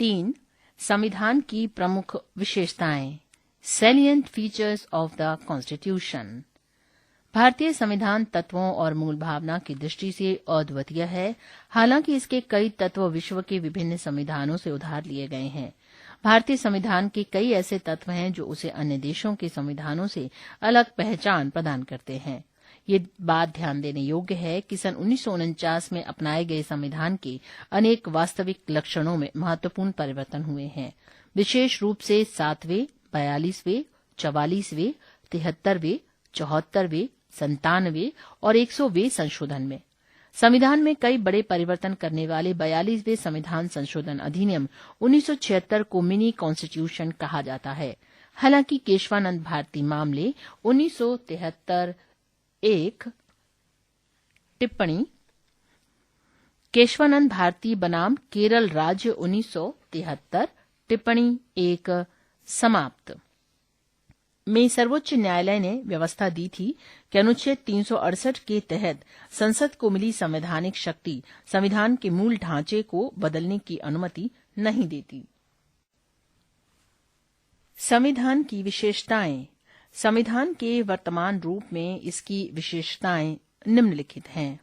3. संविधान की प्रमुख विशेषताएं, salient features of the constitution. भारतीय संविधान तत्वों और मूल भावना की दृष्टि से अद्वितीय है, हालांकि इसके कई तत्व विश्व के विभिन्न संविधानों से उधार लिए गए हैं। भारतीय संविधान के कई ऐसे तत्व हैं जो उसे अन्य देशों के संविधानों से अलग पहचान प्रदान करते हैं। ये बात ध्यान देने योग्य है कि सन 1949 में अपनाए गए संविधान के अनेक वास्तविक लक्षणों में महत्वपूर्ण परिवर्तन हुए हैं, विशेष रूप से 7वें, 42वें, 44वें, 73वें, 74वें, 97वें और 100वें संशोधन में। संविधान में कई बड़े परिवर्तन करने वाले 42वें संविधान संशोधन अधिनियम 1976 को मिनी कॉन्स्टिट्यूशन कहा जाता है। हालांकि केशवानंद भारती मामले 1973 एक टिप्पणी केशवानंद भारती बनाम केरल राज्य 1973 टिप्पणी 1 समाप्त में सर्वोच्च न्यायालय ने व्यवस्था दी थी कि अनुच्छेद 368 के तहत संसद को मिली संवैधानिक शक्ति संविधान के मूल ढांचे को बदलने की अनुमति नहीं देती। संविधान की विशेषताएं। संविधान के वर्तमान रूप में इसकी विशेषताएं निम्नलिखित हैं।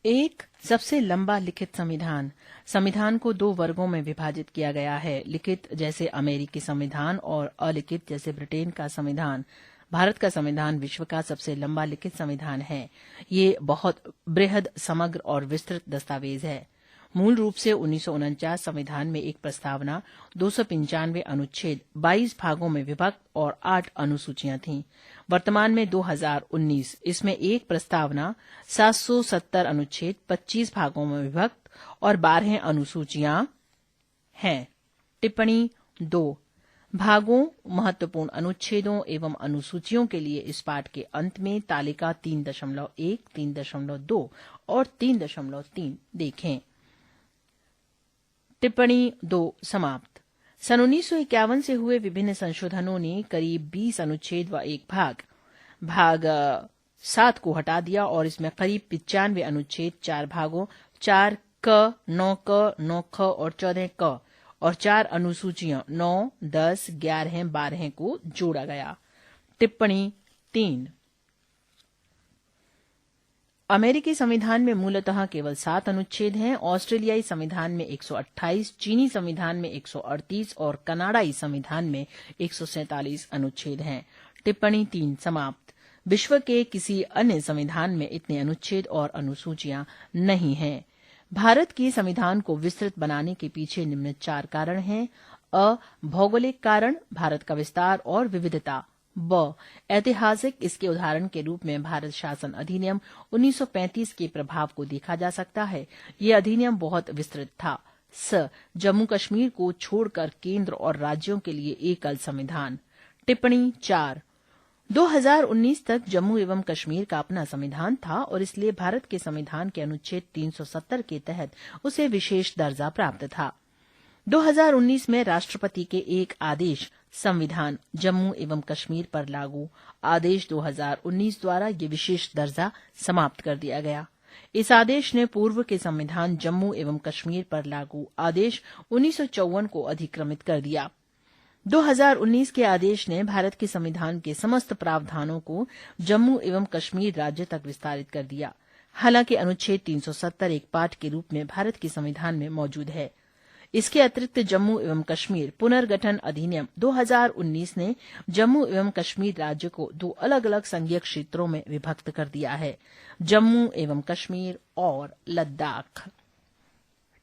1. सबसे लंबा लिखित संविधान। संविधान को 2 वर्गों में विभाजित किया गया है, लिखित जैसे अमेरिकी संविधान और अलिखित जैसे ब्रिटेन का संविधान। भारत का संविधान विश्व का सबसे लंबा लिखित संविधान है। ये बहुत बृहद, समग्र और विस्तृत दस्तावेज है। मूल रूप से 1949 संविधान में एक प्रस्तावना, 295 अनुच्छेद, 22 भागों में विभक्त और 8 अनुसूचियां थीं। वर्तमान में 2019 इसमें एक प्रस्तावना, 770 अनुच्छेद, 25 भागों में विभक्त और 12 अनुसूचियां हैं। टिप्पणी 2 भागों, महत्वपूर्ण अनुच्छेदों एवं अनुसूचियों के लिए इस पाठ के अंत में तालिका 3.1, 3.2 और 3.3 देखें। टिप्पणी 2 समाप्त। सन 1951 से हुए विभिन्न संशोधनों ने करीब 20 अनुच्छेद व एक भाग 7 को हटा दिया और इसमें करीब 95 अनुच्छेद, 4 भागों, 4 क, 9 क, 9 ख और 14 क और 4 अनुसूचियां 9, 10, 11, 12 को जोड़ा गया। टिप्पणी 3 अमेरिकी संविधान में मूलतः केवल 7 अनुच्छेद हैं। ऑस्ट्रेलियाई संविधान में 128, चीनी संविधान में 138 और कनाडाई संविधान में 147 अनुच्छेद हैं। टिप्पणी 3 समाप्त। विश्व के किसी अन्य संविधान में इतने अनुच्छेद और अनुसूचियां नहीं हैं। भारत के संविधान को विस्तृत बनाने के पीछे निम्न 4 कारण हैं। अ. भौगोलिक कारण, भारत का विस्तार और विविधता। ब. ऐतिहासिक, इसके उदाहरण के रूप में भारत शासन अधिनियम 1935 के प्रभाव को देखा जा सकता है। ये अधिनियम बहुत विस्तृत था। स. जम्मू कश्मीर को छोड़कर केंद्र और राज्यों के लिए एकल संविधान। टिप्पणी 4 2019 तक जम्मू एवं कश्मीर का अपना संविधान था और इसलिए भारत के संविधान के अनुच्छेद 370 के तहत उसे विशेष दर्जा प्राप्त था। 2019 में राष्ट्रपति के एक आदेश, संविधान जम्मू एवं कश्मीर पर लागू आदेश 2019 द्वारा ये विशेष दर्जा समाप्त कर दिया गया। इस आदेश ने पूर्व के संविधान जम्मू एवं कश्मीर पर लागू आदेश 1954 को अधिक्रमित कर दिया। 2019 के आदेश ने भारत के संविधान के समस्त प्रावधानों को जम्मू एवं कश्मीर राज्य तक विस्तारित कर दिया। हालांकि अनुच्छेद 370 एक पाठ के रूप में भारत के संविधान में मौजूद है। इसके अतिरिक्त जम्मू एवं कश्मीर पुनर्गठन अधिनियम 2019 ने जम्मू एवं कश्मीर राज्य को 2 अलग अलग संघीय क्षेत्रों में विभक्त कर दिया है, जम्मू एवं कश्मीर और लद्दाख।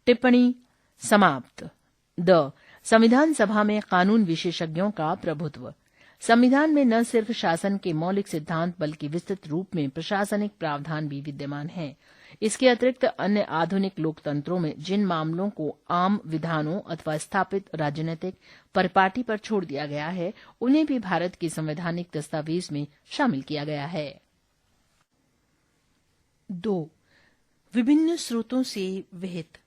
टिप्पणी समाप्त। द. संविधान सभा में कानून विशेषज्ञों का प्रभुत्व। संविधान में न सिर्फ शासन के मौलिक सिद्धांत बल्कि विस्तृत रूप में प्रशासनिक प्रावधान भी विद्यमान हैं। इसके अतिरिक्त अन्य आधुनिक लोकतंत्रों में जिन मामलों को आम विधानों अथवा स्थापित राजनीतिक परिपाटी पर छोड़ दिया गया है, उन्हें भी भारत के संवैधानिक दस्तावेज में शामिल किया गया है। 2. विभिन्न स्रोतों से विहित।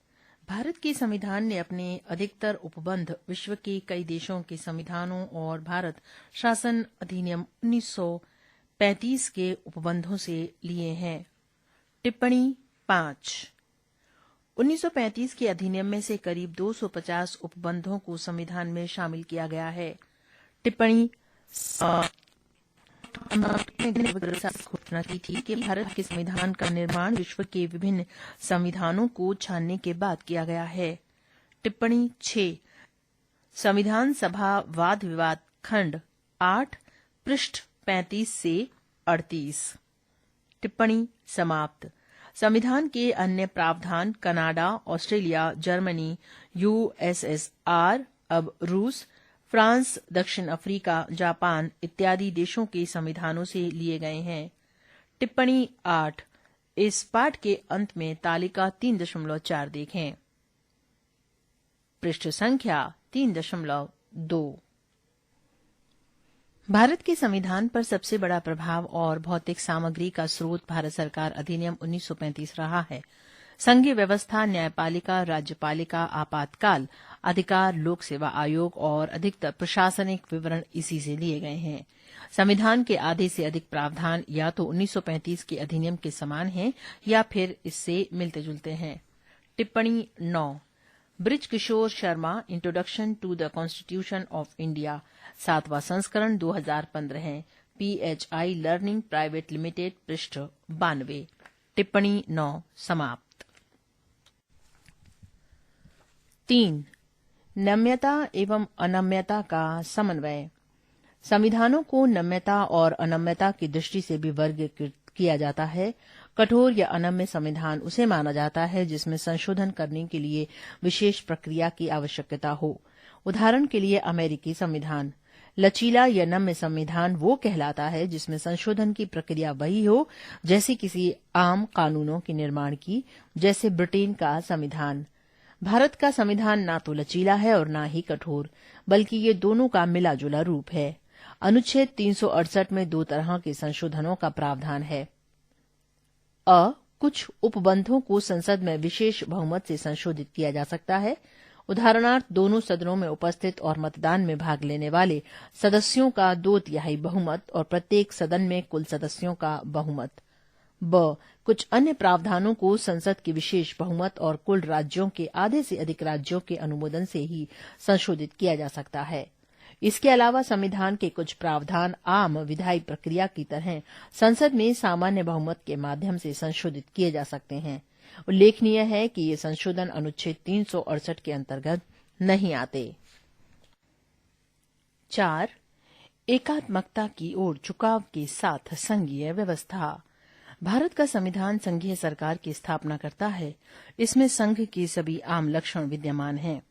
भारत के संविधान ने अपने अधिकतर उपबंध विश्व के कई देशों के संविधानों और भारत शासन अधिनियम 1935 के उपबंधों से लिए हैं। टिप्पणी 5 1935 के अधिनियम में से करीब 250 उपबंधों को संविधान में शामिल किया गया है। टिप्पणी घोषणा की थी कि भारत के संविधान का निर्माण विश्व के विभिन्न संविधानों को छानने के बाद किया गया है। टिप्पणी 6 संविधान सभा वाद विवाद खंड 8 पृष्ठ 35 से 38। टिप्पणी समाप्त। संविधान के अन्य प्रावधान कनाडा, ऑस्ट्रेलिया, जर्मनी, यूएसएसआर, अब रूस, फ्रांस, दक्षिण अफ्रीका, जापान इत्यादि देशों के संविधानों से लिए गए हैं। टिप्पणी 8 इस पाठ के अंत में तालिका 3.4 देखें। पृष्ठ संख्या 3.2। भारत के संविधान पर सबसे बड़ा प्रभाव और भौतिक सामग्री का स्रोत भारत सरकार अधिनियम 1935 रहा है। संघीय व्यवस्था, न्यायपालिका, राज्यपालिका, आपातकाल अधिकार, लोक सेवा आयोग और अधिकतर प्रशासनिक विवरण इसी से लिए गए हैं। संविधान के आधे से अधिक प्रावधान या तो 1935 के अधिनियम के समान हैं या फिर इससे मिलते जुलते हैं। टिप्पणी 9 Brij Kishore Sharma, introduction to the constitution of India, 7वां संस्करण 2015 है। PHI लर्निंग प्राइवेट लिमिटेड, पृष्ठ 92। टिप्पणी 9 समाप्त। 3 नम्यता एवं अनम्यता का समन्वय। संविधानों को नम्यता और अनम्यता की दृष्टि से भी वर्गीकृत किया जाता है। कठोर या अनम्य संविधान उसे माना जाता है जिसमें संशोधन करने के लिए विशेष प्रक्रिया की आवश्यकता हो। उदाहरण के लिए अमेरिकी संविधान। लचीला या नम्य संविधान वो कहलाता है जिसमें संशोधन की प्रक्रिया वही हो जैसे किसी आम कानूनों के निर्माण की, जैसे ब्रिटेन का संविधान। भारत का संविधान ना तो लचीला है और ना ही कठोर, बल्कि ये दोनों का मिला जुला रूप है। अनुच्छेद 368 में 2 तरह के संशोधनों का प्रावधान है। कुछ उपबंधों को संसद में विशेष बहुमत से संशोधित किया जा सकता है। उदाहरणार्थ, दोनों सदनों में उपस्थित और मतदान में भाग लेने वाले सदस्यों का 2/3 बहुमत और प्रत्येक सदन में कुल सदस्यों का बहुमत। कुछ अन्य प्रावधानों को संसद की विशेष बहुमत और कुल राज्यों के आधे से अधिक राज्यों के अनुमोदन से ही संशोधित किया जा सकता है। इसके अलावा संविधान के कुछ प्रावधान आम विधायी प्रक्रिया की तरह संसद में सामान्य बहुमत के माध्यम से संशोधित किए जा सकते हैं। उल्लेखनीय है कि ये संशोधन अनुच्छेद 368 के अंतर्गत नहीं आते। 4 एकात्मकता की ओर झुकाव के साथ संघीय व्यवस्था। भारत का संविधान संघीय सरकार की स्थापना करता है। इसमें संघ के सभी आम लक्षण विद्यमान हैं,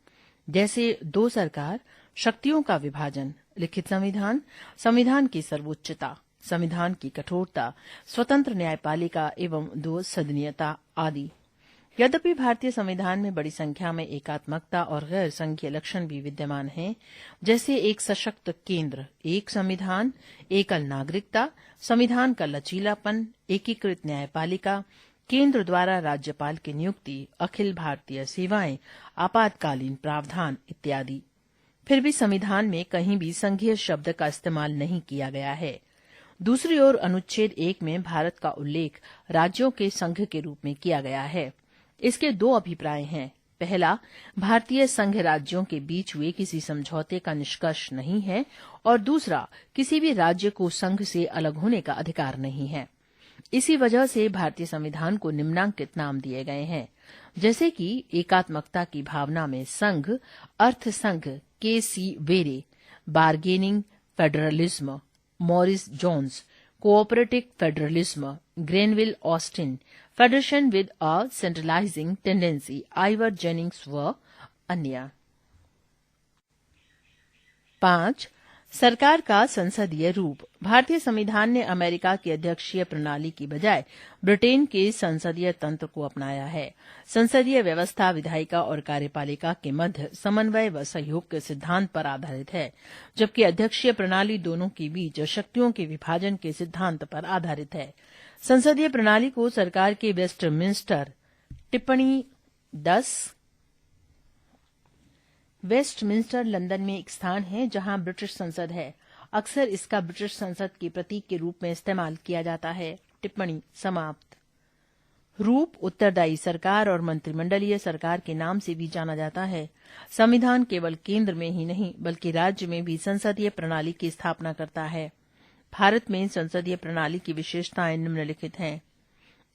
जैसे 2 सरकार, शक्तियों का विभाजन, लिखित संविधान, संविधान की सर्वोच्चता, संविधान की कठोरता, स्वतंत्र न्यायपालिका एवं 2 सदनीयता आदि। यद्यपि भारतीय संविधान में बड़ी संख्या में एकात्मकता और गैर संघीय लक्षण भी विद्यमान हैं, जैसे एक सशक्त केंद्र, एक संविधान, एकल नागरिकता, संविधान का लचीलापन, एकीकृत न्यायपालिका, केंद्र द्वारा राज्यपाल की नियुक्ति, अखिल भारतीय सेवाएं, आपातकालीन प्रावधान इत्यादि। फिर भी संविधान में कहीं भी संघीय शब्द का इस्तेमाल नहीं किया गया है। दूसरी ओर अनुच्छेद 1 में भारत का उल्लेख राज्यों के संघ के रूप में किया गया है। इसके 2 अभिप्राय हैं। पहला, भारतीय संघ राज्यों के बीच हुए किसी समझौते का निष्कर्ष नहीं है, और दूसरा, किसी भी राज्य को संघ से अलग होने का अधिकार नहीं है। इसी वजह से भारतीय संविधान को निम्नांकित नाम दिए गए हैं, जैसे कि एकात्मकता की भावना में संघ, अर्थ संघ KC Wheare, bargaining federalism Morris Jones, cooperative federalism Granville Austin, federation with a centralizing tendency Ivor Jennings व अन्य। 5 सरकार का संसदीय रूप। भारतीय संविधान ने अमेरिका की अध्यक्षीय प्रणाली की बजाय ब्रिटेन के संसदीय तंत्र को अपनाया है। संसदीय व्यवस्था विधायिका और कार्यपालिका के मध्य समन्वय व सहयोग के सिद्धांत पर आधारित है, जबकि अध्यक्षीय प्रणाली दोनों के बीच शक्तियों के विभाजन के सिद्धांत पर आधारित है। संसदीय प्रणाली को सरकार के वेस्टमिंस्टर। टिप्पणी 10 वेस्टमिंस्टर लंदन में एक स्थान है जहां ब्रिटिश संसद है। अक्सर इसका ब्रिटिश संसद के प्रतीक के रूप में इस्तेमाल किया जाता है। टिप्पणी समाप्त। रूप उत्तरदायी सरकार और मंत्रिमंडलीय सरकार के नाम से भी जाना जाता है। संविधान केवल केंद्र में ही नहीं बल्कि राज्य में भी संसदीय प्रणाली की स्थापना करता है। भारत में संसदीय प्रणाली की विशेषताएं निम्नलिखित हैं।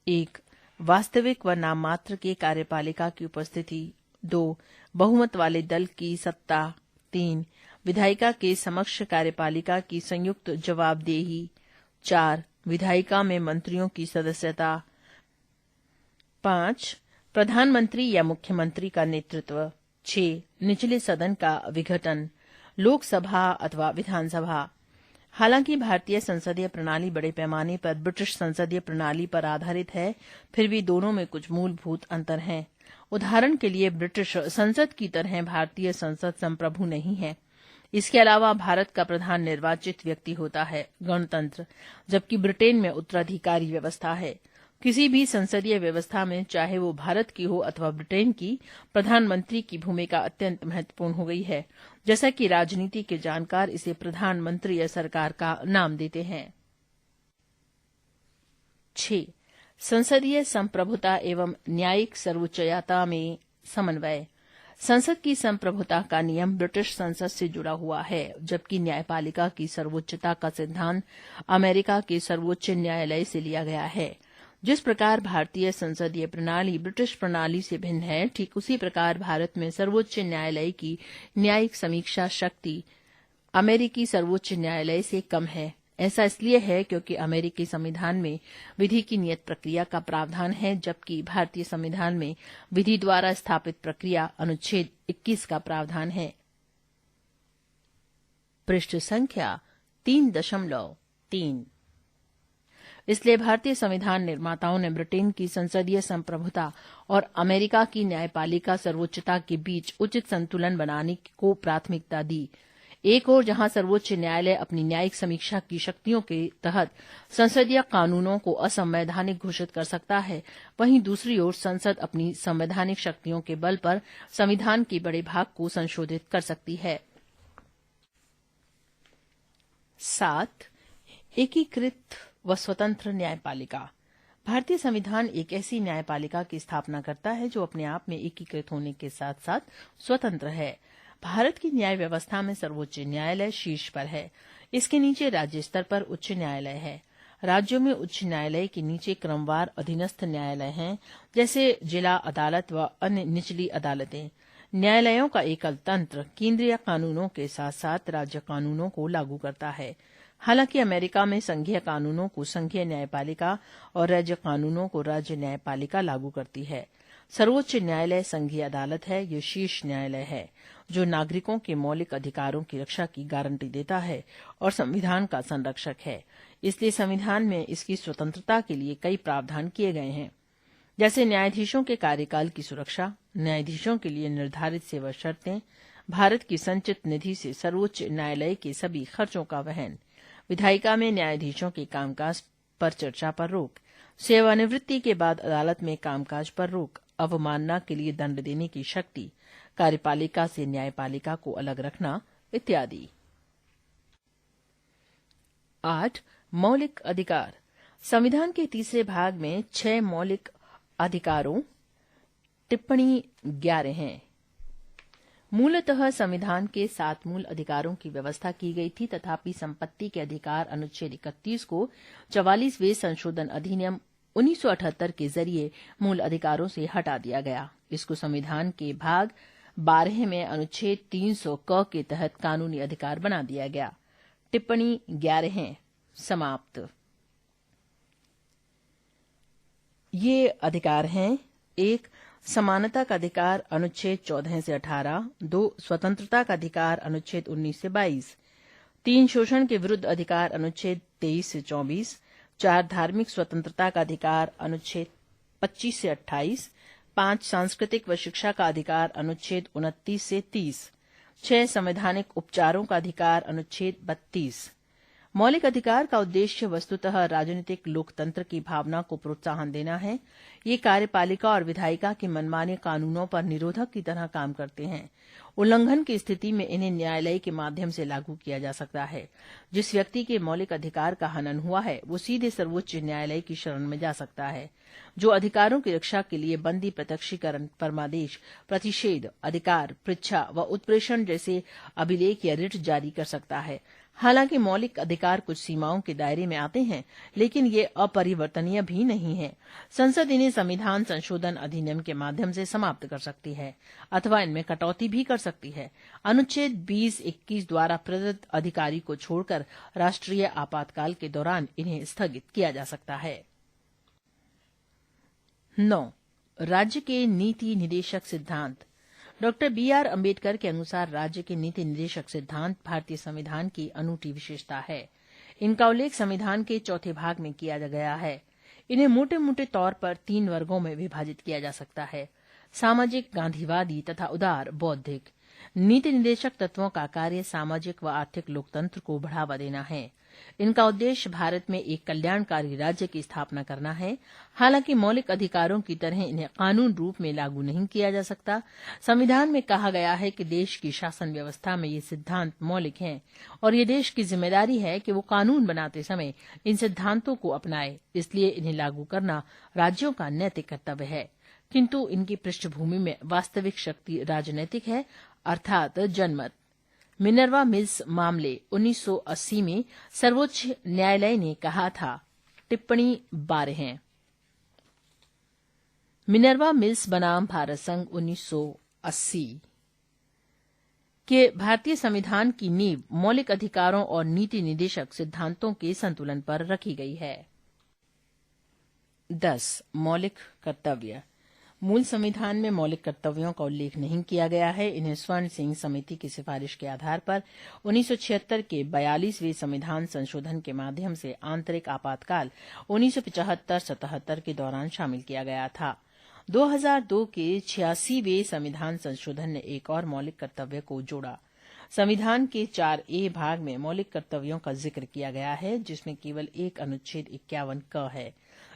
1. वास्तविक व नाममात्र के कार्यपालिका की उपस्थिति। 2. बहुमत वाले दल की सत्ता। 3. विधायिका के समक्ष कार्यपालिका की संयुक्त जवाबदेही। 4. विधायिका में मंत्रियों की सदस्यता। 5. प्रधानमंत्री या मुख्यमंत्री का नेतृत्व। 6. निचले सदन का विघटन, लोकसभा अथवा विधानसभा। हालांकि भारतीय संसदीय प्रणाली बड़े पैमाने पर ब्रिटिश संसदीय प्रणाली पर आधारित है, फिर भी दोनों में कुछ मूलभूत अंतर हैं। उदाहरण के लिए ब्रिटिश संसद की तरह भारतीय संसद संप्रभु नहीं है। इसके अलावा भारत का प्रधान निर्वाचित व्यक्ति होता है, गणतंत्र, जबकि ब्रिटेन में उत्तराधिकारी व्यवस्था है। किसी भी संसदीय व्यवस्था में, चाहे वो भारत की हो अथवा ब्रिटेन की, प्रधानमंत्री की भूमिका अत्यंत महत्वपूर्ण हो गई है। जैसा कि राजनीति के जानकार इसे प्रधानमंत्री या सरकार का नाम देते हैं। 6. संसदीय संप्रभुता एवं न्यायिक सर्वोच्चता में समन्वय। संसद की संप्रभुता का नियम ब्रिटिश संसद से जुड़ा हुआ है, जबकि न्यायपालिका की सर्वोच्चता का सिद्धांत अमेरिका के सर्वोच्च न्यायालय से लिया गया है। जिस प्रकार भारतीय संसदीय प्रणाली ब्रिटिश प्रणाली से भिन्न है, ठीक उसी प्रकार भारत में सर्वोच्च न्यायालय की न्यायिक समीक्षा शक्ति अमेरिकी सर्वोच्च न्यायालय से कम है। ऐसा इसलिए है क्योंकि अमेरिकी संविधान में विधि की नियत प्रक्रिया का प्रावधान है, जबकि भारतीय संविधान में विधि द्वारा स्थापित प्रक्रिया अनुच्छेद 21 का प्रावधान है। पृष्ठ संख्या 3.3। इसलिए भारतीय संविधान निर्माताओं ने ब्रिटेन की संसदीय संप्रभुता और अमेरिका की न्यायपालिका सर्वोच्चता के बीच उचित संतुलन बनाने को प्राथमिकता दी। एक ओर जहां सर्वोच्च न्यायालय अपनी न्यायिक समीक्षा की शक्तियों के तहत संसदीय कानूनों को असंवैधानिक घोषित कर सकता है, वहीं दूसरी ओर संसद अपनी संवैधानिक शक्तियों के बल पर संविधान के बड़े भाग को संशोधित कर सकती है। 7. एकीकृत व स्वतंत्र न्यायपालिका। भारतीय संविधान एक ऐसी न्यायपालिका की स्थापना करता है जो अपने आप में एकीकृत होने के साथ साथ स्वतंत्र है। भारत की न्याय व्यवस्था में सर्वोच्च न्यायालय शीर्ष पर है। इसके नीचे राज्य स्तर पर उच्च न्यायालय है। राज्यों में उच्च न्यायालय के नीचे क्रमवार अधीनस्थ न्यायालय हैं, जैसे जिला अदालत व अन्य निचली अदालतें। न्यायालयों का एकल तंत्र केंद्रीय कानूनों के साथ साथ राज्य कानूनों को लागू करता है। हालांकि अमेरिका में संघीय कानूनों को संघीय न्यायपालिका और राज्य कानूनों को राज्य न्यायपालिका लागू करती है। सर्वोच्च न्यायालय संघीय अदालत है। ये शीर्ष न्यायालय है जो नागरिकों के मौलिक अधिकारों की रक्षा की गारंटी देता है और संविधान का संरक्षक है। इसलिए संविधान में इसकी स्वतंत्रता के लिए कई प्रावधान किए गए हैं, जैसे न्यायाधीशों के कार्यकाल की सुरक्षा, न्यायाधीशों के लिए निर्धारित सेवा शर्तें, भारत की संचित निधि से सर्वोच्च न्यायालय के सभी खर्चों का वहन, विधायिका में न्यायाधीशों के कामकाज पर चर्चा पर रोक, सेवानिवृत्ति के बाद अदालत में कामकाज पर रोक, अवमानना के लिए दंड देने की शक्ति, कार्यपालिका से न्यायपालिका को अलग रखना इत्यादि। 8. मौलिक अधिकार। संविधान के तीसरे भाग में 6 मौलिक अधिकारों टिप्पणी 11 हैं। मूलतः संविधान के 7 मूल अधिकारों की व्यवस्था की गई थी, तथापि संपत्ति के अधिकार अनुच्छेद 31 को 44वें संशोधन अधिनियम 1978 के जरिए मूल अधिकारों से हटा दिया गया। इसको संविधान के भाग 12 में अनुच्छेद 300 क के तहत कानूनी अधिकार बना दिया गया। टिप्पणी 11 हैं। समाप्त। ये अधिकार हैं: 1. समानता का अधिकार अनुच्छेद 14 से 18। 2. स्वतंत्रता का अधिकार अनुच्छेद 19 से 22। 3. शोषण के विरुद्ध अधिकार अनुच्छेद 23 से 24। 4. धार्मिक स्वतंत्रता का अधिकार अनुच्छेद 25 से 28। 5. सांस्कृतिक व शिक्षा का अधिकार अनुच्छेद 29 से 30। 6. संवैधानिक उपचारों का अधिकार अनुच्छेद 32। मौलिक अधिकार का उद्देश्य वस्तुतः राजनीतिक लोकतंत्र की भावना को प्रोत्साहन देना है। ये कार्यपालिका और विधायिका के मनमाने कानूनों पर निरोधक की तरह काम करते हैं। उल्लंघन की स्थिति में इन्हें न्यायालय के माध्यम से लागू किया जा सकता है। जिस व्यक्ति के मौलिक अधिकार का हनन हुआ है, वो सीधे सर्वोच्च न्यायालय की शरण में जा सकता है। जो अधिकारों की रक्षा के लिए बंदी, प्रत्यक्षीकरण, परमादेश, प्रतिषेध, अधिकार, पृच्छा व उत्प्रेषण जैसे अभिलेख या रिट जारी कर सकता है। हालांकि मौलिक अधिकार कुछ सीमाओं के दायरे में आते हैं, लेकिन ये अपरिवर्तनीय भी नहीं है। संसद इन्हें संविधान संशोधन अधिनियम के माध्यम से समाप्त कर सकती है अथवा इनमें कटौती भी कर सकती है। अनुच्छेद 20-21 द्वारा प्रदत्त अधिकारी को छोड़कर राष्ट्रीय आपातकाल के दौरान इन्हें स्थगित किया जा सकता है। 9. राज्य के नीति निदेशक सिद्धांत। Doctor B R. अम्बेडकर के अनुसार राज्य के नीति निदेशक सिद्धांत भारतीय संविधान की अनूठी विशेषता है। इनका उल्लेख संविधान के चौथे भाग में किया गया है। इन्हें मोटे मोटे तौर पर 3 वर्गों में विभाजित किया जा सकता है: सामाजिक, गांधीवादी तथा उदार बौद्धिक। नीति निदेशक तत्वों का कार्य सामाजिक व आर्थिक लोकतंत्र को बढ़ावा देना है। इनका उद्देश्य भारत में एक कल्याणकारी राज्य की स्थापना करना है। हालांकि मौलिक अधिकारों की तरह इन्हें कानून रूप में लागू नहीं किया जा सकता। संविधान में कहा गया है कि देश की शासन व्यवस्था में ये सिद्धांत मौलिक हैं और ये देश की जिम्मेदारी है कि वो कानून बनाते समय इन सिद्धांतों को अपनाए। इसलिए इन्हें लागू करना राज्यों का नैतिक कर्तव्य है, किंतु इनकी पृष्ठभूमि में वास्तविक शक्ति राजनैतिक है, अर्थात जनमत। मिनर्वा मिल्स मामले 1980 में सर्वोच्च न्यायालय ने कहा था। टिप्पणी 12 है। मिनर्वा मिल्स बनाम भारत संघ 1980 के भारतीय संविधान की नींव मौलिक अधिकारों और नीति निदेशक सिद्धांतों के संतुलन पर रखी गई है। 10. मौलिक कर्तव्य। मूल संविधान में मौलिक कर्तव्यों का उल्लेख नहीं किया गया है। इन्हें स्वर्ण सिंह समिति की सिफारिश के आधार पर 1976 के 42वें संविधान संशोधन के माध्यम से आंतरिक आपातकाल 1975-77 के दौरान शामिल किया गया था। 2002 के 86वें संविधान संशोधन ने एक और मौलिक कर्तव्य को जोड़ा। संविधान के 4A भाग में मौलिक कर्तव्यों का जिक्र किया गया है, जिसमें केवल एक अनुच्छेद 51 क है।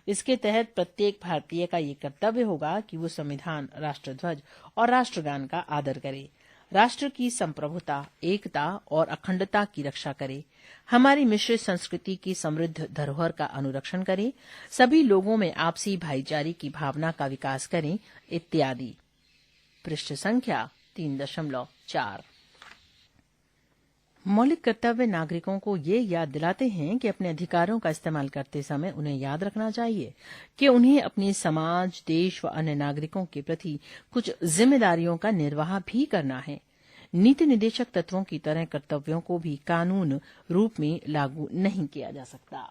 इसके तहत प्रत्येक भारतीय का ये कर्तव्य होगा कि वो संविधान, राष्ट्रध्वज और राष्ट्रगान का आदर करे, राष्ट्र की संप्रभुता, एकता और अखंडता की रक्षा करे, हमारी मिश्रित संस्कृति की समृद्ध धरोहर का अनुरक्षण करे, सभी लोगों में आपसी भाईचारे की भावना का विकास करें, इत्यादि। पृष्ठ संख्या 3.4। मौलिक कर्तव्य नागरिकों को ये याद दिलाते हैं कि अपने अधिकारों का इस्तेमाल करते समय उन्हें याद रखना चाहिए कि उन्हें अपने समाज, देश व अन्य नागरिकों के प्रति कुछ जिम्मेदारियों का निर्वाह भी करना है। नीति निदेशक तत्वों की तरह कर्तव्यों को भी कानून रूप में लागू नहीं किया जा सकता।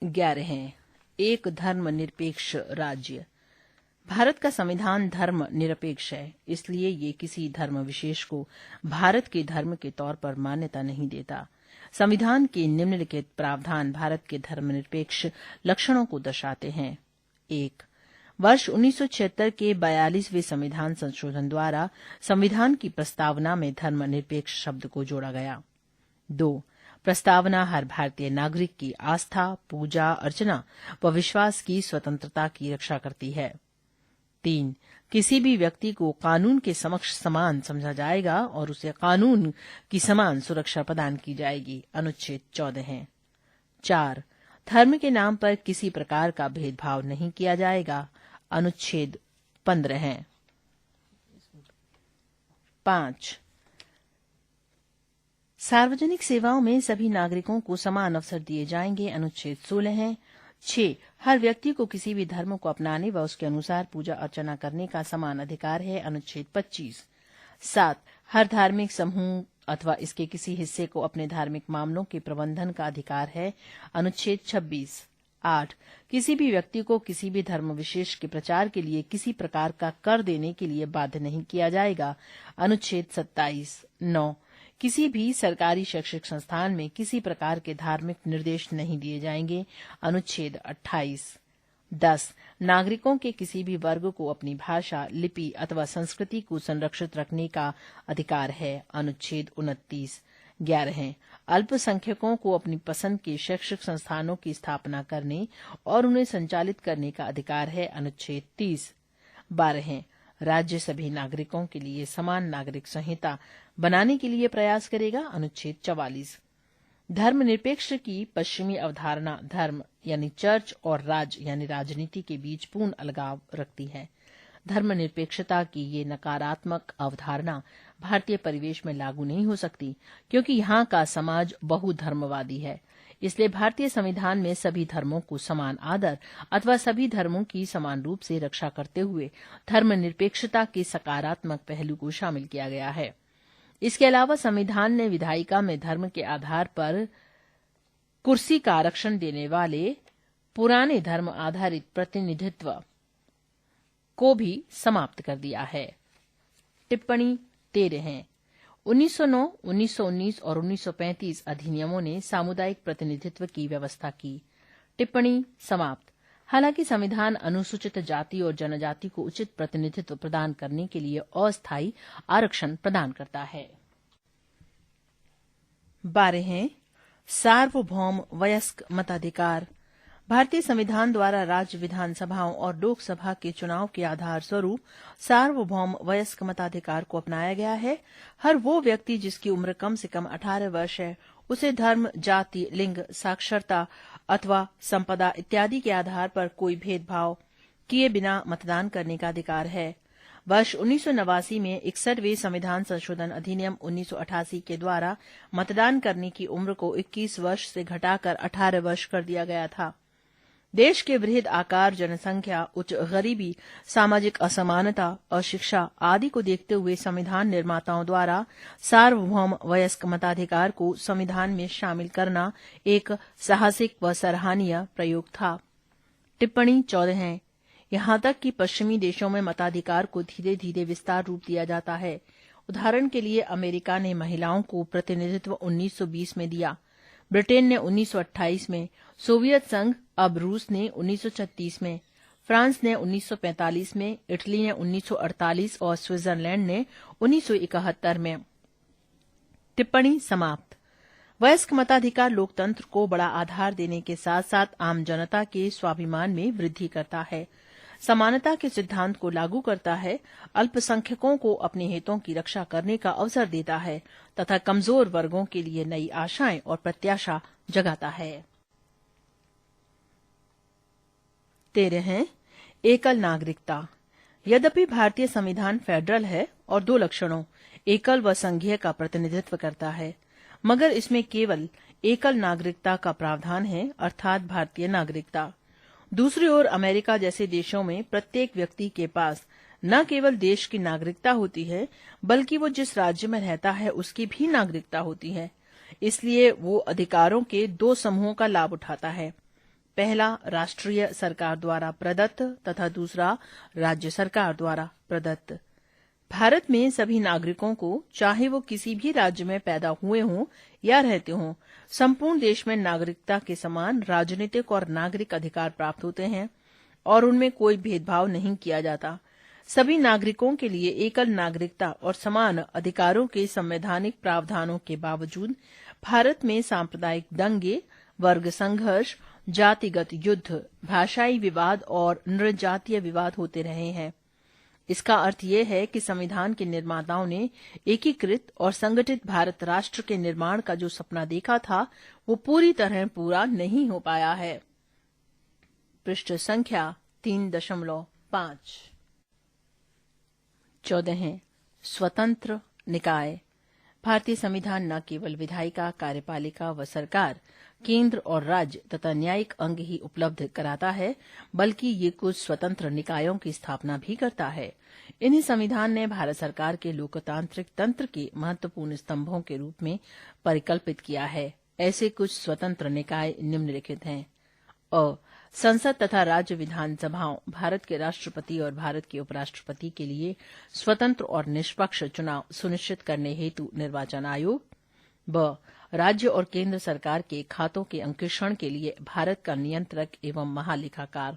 11. एक धर्मनिरपेक्ष राज्य। भारत का संविधान धर्म निरपेक्ष है, इसलिए ये किसी धर्म विशेष को भारत के धर्म के तौर पर मान्यता नहीं देता। संविधान के निम्नलिखित प्रावधान भारत के धर्मनिरपेक्ष लक्षणों को दर्शाते हैं। 1. वर्ष 1976 के 42वें संविधान संशोधन द्वारा संविधान की प्रस्तावना में धर्मनिरपेक्ष शब्द को जोड़ा गया। 2. प्रस्तावना हर भारतीय नागरिक की आस्था, पूजा, अर्चना व विश्वास की स्वतंत्रता की रक्षा करती है। 3. किसी भी व्यक्ति को कानून के समक्ष समान समझा जाएगा और उसे कानून की समान सुरक्षा प्रदान की जाएगी। अनुच्छेद 14 है। 4. धर्म के नाम पर किसी प्रकार का भेदभाव नहीं किया जाएगा। अनुच्छेद 15 है। 5. सार्वजनिक सेवाओं में सभी नागरिकों को समान अवसर दिए जाएंगे। अनुच्छेद 16 है। 6. हर व्यक्ति को किसी भी धर्म को अपनाने व उसके अनुसार पूजा अर्चना करने का समान अधिकार है। अनुच्छेद 25। 7. हर धार्मिक समूह अथवा इसके किसी हिस्से को अपने धार्मिक मामलों के प्रबंधन का अधिकार है। अनुच्छेद 26। 8. किसी भी व्यक्ति को किसी भी धर्म विशेष के प्रचार के लिए किसी प्रकार का कर देने के लिए बाध्य नहीं किया जाएगा। अनुच्छेद 27। 9. किसी भी सरकारी शैक्षिक संस्थान में किसी प्रकार के धार्मिक निर्देश नहीं दिए जाएंगे। अनुच्छेद 28। 10. नागरिकों के किसी भी वर्ग को अपनी भाषा, लिपि अथवा संस्कृति को संरक्षित रखने का अधिकार है। अनुच्छेद 29। 11. अल्पसंख्यकों को अपनी पसंद के शैक्षिक संस्थानों की स्थापना करने और उन्हें संचालित करने का अधिकार है। अनुच्छेद 30। 12. राज्य सभी नागरिकों के लिए समान नागरिक संहिता बनाने के लिए प्रयास करेगा। अनुच्छेद 44। धर्मनिरपेक्ष की पश्चिमी अवधारणा धर्म यानी चर्च और राज यानी राजनीति के बीच पूर्ण अलगाव रखती है। धर्मनिरपेक्षता की ये नकारात्मक अवधारणा भारतीय परिवेश में लागू नहीं हो सकती, क्योंकि यहाँ का समाज बहुधर्मवादी है। इसलिए भारतीय संविधान में सभी धर्मों को समान आदर अथवा सभी धर्मों की समान रूप से रक्षा करते हुए धर्मनिरपेक्षता के सकारात्मक पहलू को शामिल किया गया है। इसके अलावा संविधान ने विधायिका में धर्म के आधार पर कुर्सी का आरक्षण देने वाले पुराने धर्म आधारित प्रतिनिधित्व को भी समाप्त कर दिया है। टिप्पणी 13 है। 1909, 1919 और 1935 अधिनियमों ने सामुदायिक प्रतिनिधित्व की व्यवस्था की। टिप्पणी समाप्त। हालांकि संविधान अनुसूचित जाति और जनजाति को उचित प्रतिनिधित्व प्रदान करने के लिए अस्थायी आरक्षण प्रदान करता है। 12 है। सार्वभौम वयस्क मताधिकार। भारतीय संविधान द्वारा राज्य विधानसभाओं और लोकसभा के चुनाव के आधार स्वरूप सार्वभौम वयस्क मताधिकार को अपनाया गया है। हर वो व्यक्ति जिसकी उम्र कम से कम 18 वर्ष है, उसे धर्म, जाति, लिंग, साक्षरता अथवा संपदा इत्यादि के आधार पर कोई भेदभाव किए बिना मतदान करने का अधिकार है। वर्ष 1989 में 61वें संविधान संशोधन अधिनियम 1988 के द्वारा मतदान करने की उम्र को 21 वर्ष से घटाकर 18 वर्ष कर दिया गया था। देश के वृहद आकार, जनसंख्या, उच्च गरीबी, सामाजिक असमानता, अशिक्षा आदि को देखते हुए संविधान निर्माताओं द्वारा सार्वभौम वयस्क मताधिकार को संविधान में शामिल करना एक साहसिक व सराहनीय प्रयोग था। टिप्पणी 14 है। यहां तक कि पश्चिमी देशों में मताधिकार को धीरे धीरे विस्तार रूप दिया जाता है। उदाहरण के लिए अमेरिका ने महिलाओं को प्रतिनिधित्व 1920 में दिया, ब्रिटेन ने 1928 में, सोवियत संघ अब रूस ने 1936 में, फ्रांस ने 1945 में, इटली ने 1948 और स्विट्जरलैंड ने 1971 में। टिप्पणी समाप्त। वयस्क मताधिकार लोकतंत्र को बड़ा आधार देने के साथ साथ आम जनता के स्वाभिमान में वृद्धि करता है, समानता के सिद्धांत को लागू करता है, अल्पसंख्यकों को अपने हितों की रक्षा करने का अवसर देता है तथा कमजोर वर्गों के लिए नई आशाएं और प्रत्याशा जगाता है। 13 है। एकल नागरिकता। यद्यपि भारतीय संविधान फेडरल है और 2 लक्षणों एकल व संघीय का प्रतिनिधित्व करता है, मगर इसमें केवल एकल नागरिकता का प्रावधान है, अर्थात भारतीय नागरिकता। दूसरी ओर अमेरिका जैसे देशों में प्रत्येक व्यक्ति के पास न केवल देश की नागरिकता होती है, बल्कि वो जिस राज्य में रहता है उसकी भी नागरिकता होती है। इसलिए वो अधिकारों के 2 समूहों का लाभ उठाता है। पहला राष्ट्रीय सरकार द्वारा प्रदत्त तथा दूसरा राज्य सरकार द्वारा प्रदत्त। भारत में सभी नागरिकों को, चाहे वो किसी भी राज्य में पैदा हुए हों या रहते हों, संपूर्ण देश में नागरिकता के समान राजनीतिक और नागरिक अधिकार प्राप्त होते हैं और उनमें कोई भेदभाव नहीं किया जाता। सभी नागरिकों के लिए एकल नागरिकता और समान अधिकारों के संवैधानिक प्रावधानों के बावजूद भारत में सांप्रदायिक दंगे, वर्ग संघर्ष, जातिगत युद्ध, भाषाई विवाद और नृजातीय विवाद होते रहे हैं। इसका अर्थ यह है कि संविधान के निर्माताओं ने एकीकृत और संगठित भारत राष्ट्र के निर्माण का जो सपना देखा था, वो पूरी तरह पूरा नहीं हो पाया है। पृष्ठ संख्या 3.5। 14 है। स्वतंत्र निकाय। भारतीय संविधान न केवल विधायिका, कार्यपालिका व सरकार, केंद्र और राज्य तथा न्यायिक अंग ही उपलब्ध कराता है, बल्कि ये कुछ स्वतंत्र निकायों की स्थापना भी करता है। इन्हें संविधान ने भारत सरकार के लोकतांत्रिक तंत्र के महत्वपूर्ण स्तंभों के रूप में परिकल्पित किया है। ऐसे कुछ स्वतंत्र निकाय निम्नलिखित हैं। अ. संसद तथा राज्य विधानसभाओं, भारत के राष्ट्रपति और भारत के उपराष्ट्रपति के लिए स्वतंत्र और निष्पक्ष चुनाव सुनिश्चित करने हेतु निर्वाचन आयोग। ब. राज्य और केंद्र सरकार के खातों के अंकेक्षण के लिए भारत का नियंत्रक एवं महालेखाकार।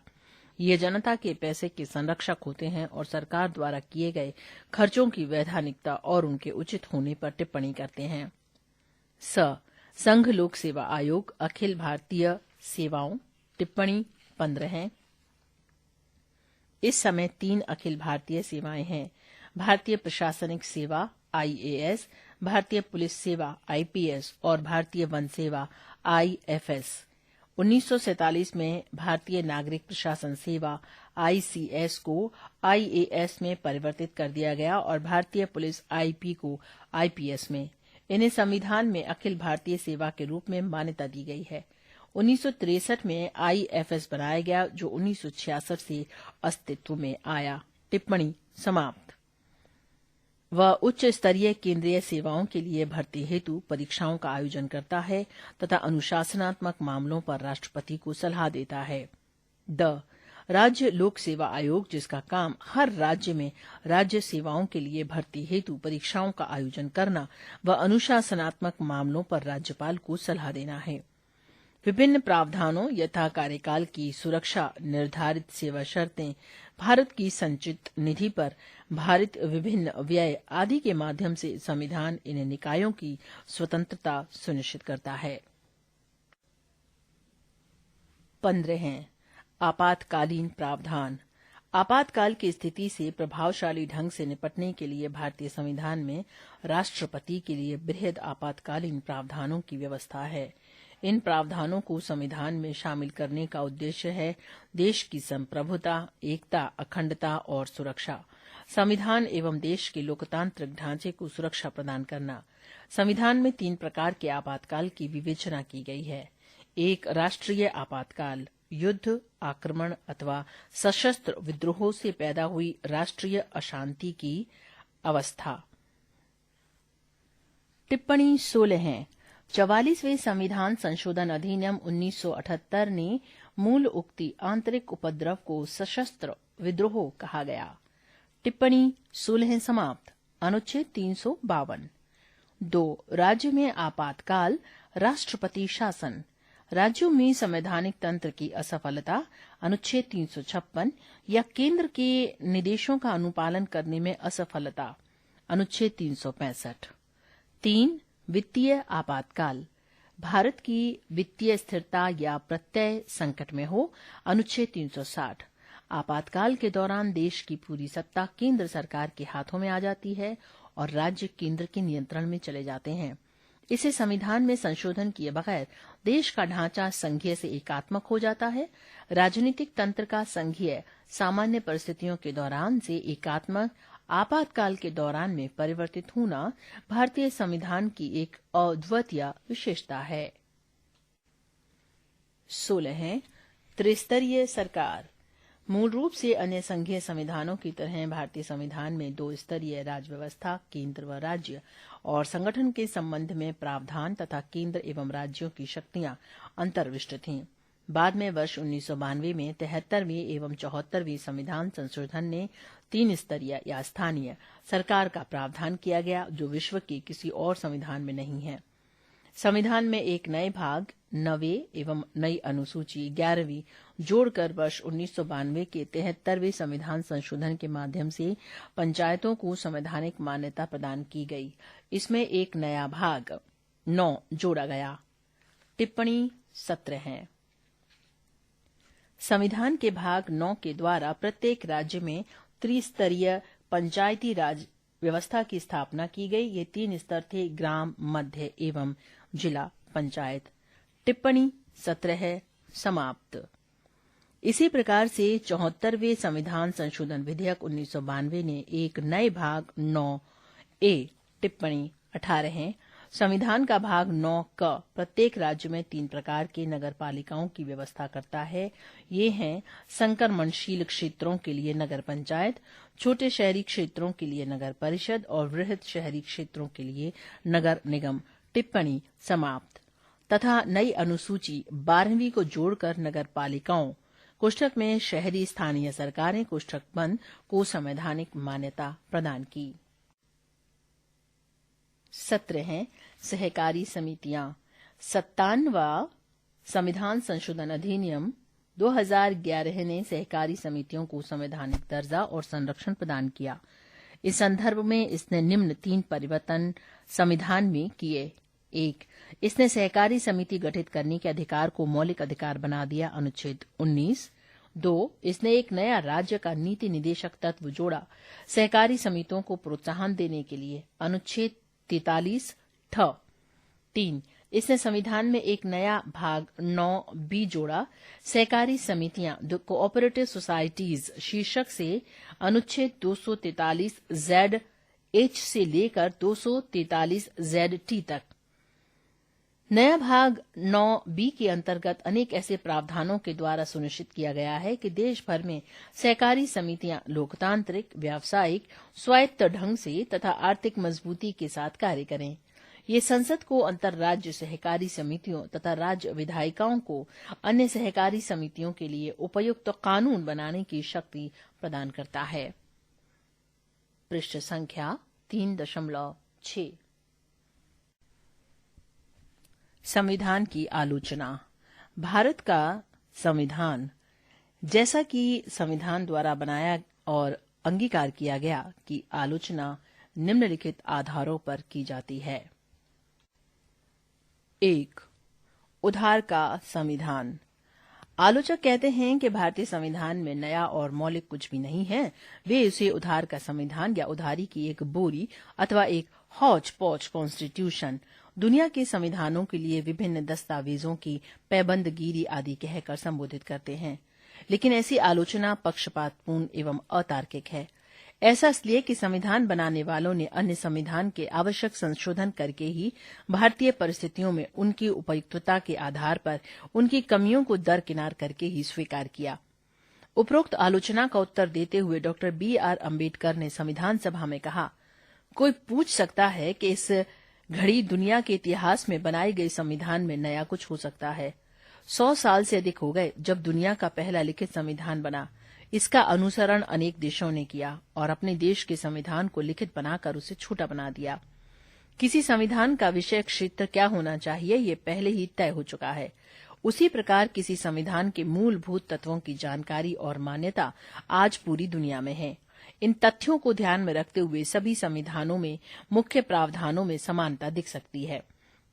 ये जनता के पैसे के संरक्षक होते हैं और सरकार द्वारा किए गए खर्चों की वैधानिकता और उनके उचित होने पर टिप्पणी करते हैं। स. संघ लोक सेवा आयोग, अखिल भारतीय सेवाओं। टिप्पणी 15 है। इस समय 3 अखिल भारतीय सेवाएं हैं: भारतीय प्रशासनिक सेवा IAS, भारतीय पुलिस सेवा आईपीएस और भारतीय वन सेवा आईएफएस। 1947 में भारतीय नागरिक प्रशासन सेवा आईसीएस को आईएएस में परिवर्तित कर दिया गया और भारतीय पुलिस आईपी को आईपीएस में। इन्हें संविधान में अखिल भारतीय सेवा के रूप में मान्यता दी गई है। 1963 में आईएफएस बनाया गया जो 1966 से अस्तित्व में आया। टिप्पणी समाप्त। वह उच्च स्तरीय केंद्रीय सेवाओं के लिए भर्ती हेतु परीक्षाओं का आयोजन करता है तथा अनुशासनात्मक मामलों पर राष्ट्रपति को सलाह देता है। राज्य लोक सेवा आयोग, जिसका काम हर राज्य में राज्य सेवाओं के लिए भर्ती हेतु परीक्षाओं का आयोजन करना व अनुशासनात्मक मामलों पर राज्यपाल को सलाह देना है। विभिन्न प्रावधानों यथा कार्यकाल की सुरक्षा, निर्धारित सेवा शर्तें, भारत की संचित निधि पर भारित विभिन्न व्यय आदि के माध्यम से संविधान इन निकायों की स्वतंत्रता सुनिश्चित करता है। 15 आपातकालीन प्रावधान। आपातकाल की स्थिति से प्रभावशाली ढंग से निपटने के लिए भारतीय संविधान में राष्ट्रपति के लिए बृहद आपातकालीन प्रावधानों की व्यवस्था है। इन प्रावधानों को संविधान में शामिल करने का उद्देश्य है देश की संप्रभुता, एकता, अखंडता और सुरक्षा, संविधान एवं देश के लोकतांत्रिक ढांचे को सुरक्षा प्रदान करना। संविधान में 3 प्रकार के आपातकाल की विवेचना की गई है। 1 राष्ट्रीय आपातकाल, युद्ध, आक्रमण अथवा सशस्त्र विद्रोहों से पैदा हुई राष्ट्रीय अशांति की अवस्था। टिप्पणी 16 44वें संविधान संशोधन अधिनियम 1978 ने मूल उक्ति आंतरिक उपद्रव को सशस्त्र विद्रोह कहा गया। टिप्पणी 16 समाप्त। अनुच्छेद 352। 2 राज्य में आपातकाल, राष्ट्रपति शासन, राज्यों में संवैधानिक तंत्र की असफलता, अनुच्छेद 356 या केंद्र के निर्देशों का अनुपालन करने में असफलता, अनुच्छेद 365। 3 वित्तीय आपातकाल, भारत की वित्तीय स्थिरता या प्रत्यय संकट में हो, अनुच्छेद 360। आपातकाल के दौरान देश की पूरी सत्ता केंद्र सरकार के हाथों में आ जाती है और राज्य केंद्र के नियंत्रण में चले जाते हैं। इसे संविधान में संशोधन किए बगैर देश का ढांचा संघीय से एकात्मक हो जाता है। राजनीतिक तंत्र का संघीय सामान्य परिस्थितियों के दौरान से एकात्मक आपातकाल के दौरान में परिवर्तित होना भारतीय संविधान की एक अद्वितीय विशेषता है। 16 त्रिस्तरीय सरकार। मूल रूप से अन्य संघीय संविधानों की तरह भारतीय संविधान में 2 स्तरीय राज व्यवस्था, केंद्र व राज्य और संगठन के संबंध में प्रावधान तथा केंद्र एवं राज्यों की शक्तियां अंतर्विष्ट थीं। बाद में वर्ष 1992 में 73वें एवं 74वें संविधान संशोधन ने 3 स्तरीय या स्थानीय सरकार का प्रावधान किया गया, जो विश्व के किसी और संविधान में नहीं है। संविधान में एक नए भाग 9वें एवं नई अनुसूची 11वीं जोड़कर वर्ष 1992 के 73वें संविधान संशोधन के माध्यम से पंचायतों को संवैधानिक मान्यता प्रदान की गई। इसमें एक नया भाग 9 जोड़ा गया। टिप्पणी 17 संविधान के भाग 9 के द्वारा प्रत्येक राज्य में त्रिस्तरीय पंचायती राज व्यवस्था की स्थापना की गई। ये 3 स्तर थे: ग्राम, मध्य एवं जिला पंचायत। टिप्पणी 17 समाप्त। इसी प्रकार से 74वें संविधान संशोधन विधेयक 1992 ने एक नए भाग 9A टिप्पणी 18 संविधान का भाग 9 क प्रत्येक राज्य में 3 प्रकार के नगर पालिकाओं की व्यवस्था करता है। ये हैं संक्रमणशील क्षेत्रों के लिए नगर पंचायत, छोटे शहरी क्षेत्रों के लिए नगर परिषद और वृहद शहरी क्षेत्रों के लिए नगर निगम। टिप्पणी समाप्त। तथा नई अनुसूची 12वीं को जोड़कर नगर पालिकाओं कोष्ठक में शहरी स्थानीय सरकारें कोष्ठक बंद को संवैधानिक मान्यता प्रदान की। 17 सहकारी समितियां। 57वां संविधान संशोधन अधिनियम 2011 ने सहकारी समितियों को संवैधानिक दर्जा और संरक्षण प्रदान किया। इस संदर्भ में इसने निम्न 3 परिवर्तन संविधान में किए। 1. इसने सहकारी समिति गठित करने के अधिकार को मौलिक अधिकार बना दिया, अनुच्छेद 19। 2. इसने एक नया राज्य का नीति निदेशक तत्व जोड़ा सहकारी समितियों को प्रोत्साहन देने के लिए, अनुच्छेद 243 ठ। 3. इसने संविधान में एक नया भाग 9B जोड़ा। सहकारी समितियां द कोऑपरेटिव सोसाइटीज शीर्षक से अनुच्छेद 243 ZH से लेकर 243 ZT तक। नया भाग 9B के अंतर्गत अनेक ऐसे प्रावधानों के द्वारा सुनिश्चित किया गया है कि देश भर में सहकारी समितियां लोकतांत्रिक, व्यावसायिक, स्वायत्त ढंग से तथा आर्थिक मजबूती के साथ कार्य करें। ये संसद को अंतर्राज्य सहकारी समितियों तथा राज्य विधायिकाओं को अन्य सहकारी समितियों के लिए उपयुक्त कानून बनाने की शक्ति प्रदान करता है। पृष्ठ संख्या 3.6। संविधान की आलोचना। भारत का संविधान, जैसा कि संविधान द्वारा बनाया और अंगीकार किया गया, की आलोचना निम्नलिखित आधारों पर की जाती है। 1. उधार का संविधान। आलोचक कहते हैं कि भारतीय संविधान में नया और मौलिक कुछ भी नहीं है। वे इसे उधार का संविधान या उधारी की एक बोरी अथवा एक हौच पौच कॉन्स्टिट्यूशन, दुनिया के संविधानों के लिए विभिन्न दस्तावेजों की पैबंदगिरी आदि कहकर संबोधित करते हैं। लेकिन ऐसी आलोचना पक्षपातपूर्ण एवं अतार्किक है। ऐसा इसलिए कि संविधान बनाने वालों ने अन्य संविधान के आवश्यक संशोधन करके ही भारतीय परिस्थितियों में उनकी उपयुक्तता के आधार पर उनकी कमियों को दरकिनार करके ही स्वीकार किया। उपरोक्त आलोचना का उत्तर देते हुए डॉक्टर B.R. अम्बेडकर ने संविधान सभा में कहा, कोई पूछ सकता है कि इस घड़ी दुनिया के इतिहास में बनाई गई संविधान में नया कुछ हो सकता है। 100 साल से अधिक हो गए जब दुनिया का पहला लिखित संविधान बना। इसका अनुसरण अनेक देशों ने किया और अपने देश के संविधान को लिखित बनाकर उसे छोटा बना दिया। किसी संविधान का विषय क्षेत्र क्या होना चाहिए, ये पहले ही तय हो चुका है। उसी प्रकार किसी संविधान के मूलभूत तत्वों की जानकारी और मान्यता आज पूरी दुनिया में है। इन तथ्यों को ध्यान में रखते हुए सभी संविधानों में मुख्य प्रावधानों में समानता दिख सकती है।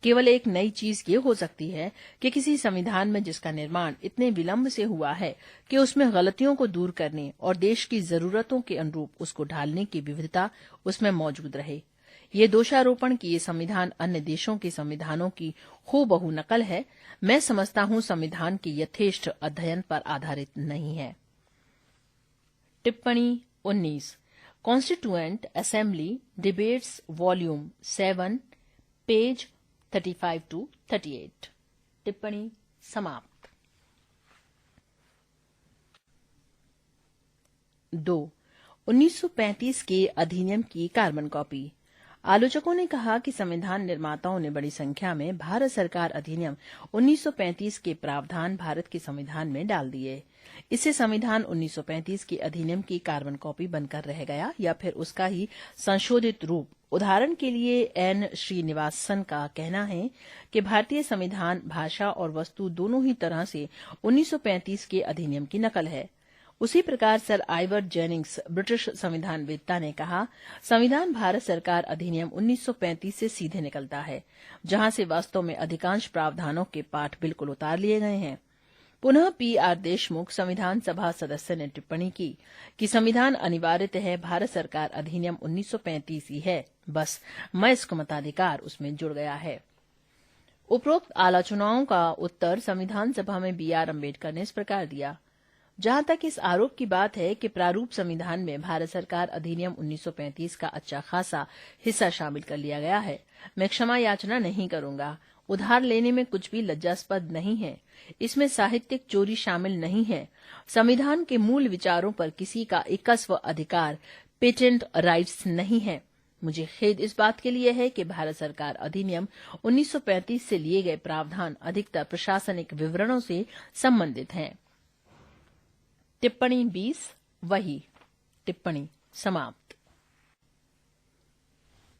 केवल एक नई चीज ये हो सकती है कि किसी संविधान में जिसका निर्माण इतने विलंब से हुआ है कि उसमें गलतियों को दूर करने और देश की जरूरतों के अनुरूप उसको ढालने की विविधता उसमें मौजूद रहे। ये दोषारोपण कि ये संविधान अन्य देशों के संविधानों की हूबहू नकल है, मैं समझता हूं संविधान के यथेष्ट अध्ययन पर आधारित नहीं है। टिप्पणी 19। Constituent assembly debates volume 7 page 35 to 38। टिप्पणी समाप्त। 2. 1935 के अधिनियम की कार्बन कॉपी। आलोचकों ने कहा कि संविधान निर्माताओं ने बड़ी संख्या में भारत सरकार अधिनियम 1935 के प्रावधान भारत के संविधान में डाल दिए। इससे संविधान 1935 के अधिनियम की कार्बन कॉपी बनकर रह गया या फिर उसका ही संशोधित रूप। उदाहरण के लिए एन श्रीनिवासन का कहना है कि भारतीय संविधान भाषा और वस्तु दोनों ही तरह से 1935 के अधिनियम की नकल है। उसी प्रकार सर आइवर जेनिंग्स ब्रिटिश संविधान वेत्ता ने कहा, संविधान भारत सरकार अधिनियम 1935 से सीधे निकलता है, जहां से वास्तव में अधिकांश प्रावधानों के पाठ बिल्कुल उतार लिए गए हैं। पुनः P.R. देशमुख संविधान सभा सदस्य ने टिप्पणी की कि संविधान अनिवार्यतः है भारत सरकार अधिनियम 1935 ही है, बस वयस्क मताधिकार उसमें जुड़ गया है। उपरोक्त आलोचनाओं का उत्तर संविधान सभा में B.R. अम्बेडकर ने इस प्रकार दिया। जहां तक इस आरोप की बात है कि प्रारूप संविधान में भारत सरकार अधिनियम 1935 का अच्छा खासा हिस्सा शामिल कर लिया गया है, मैं क्षमा याचना नहीं करूंगा। उधार लेने में कुछ भी लज्जास्पद नहीं है। इसमें साहित्यिक चोरी शामिल नहीं है। संविधान के मूल विचारों पर किसी का एकस्व अधिकार, पेटेंट राइट्स नहीं है। मुझे खेद इस बात के लिए है कि भारत सरकार अधिनियम 1935 से लिए गए प्रावधान अधिकतर प्रशासनिक विवरणों से संबंधित हैं। टिप्पणी 20 वही। टिप्पणी समाप्त।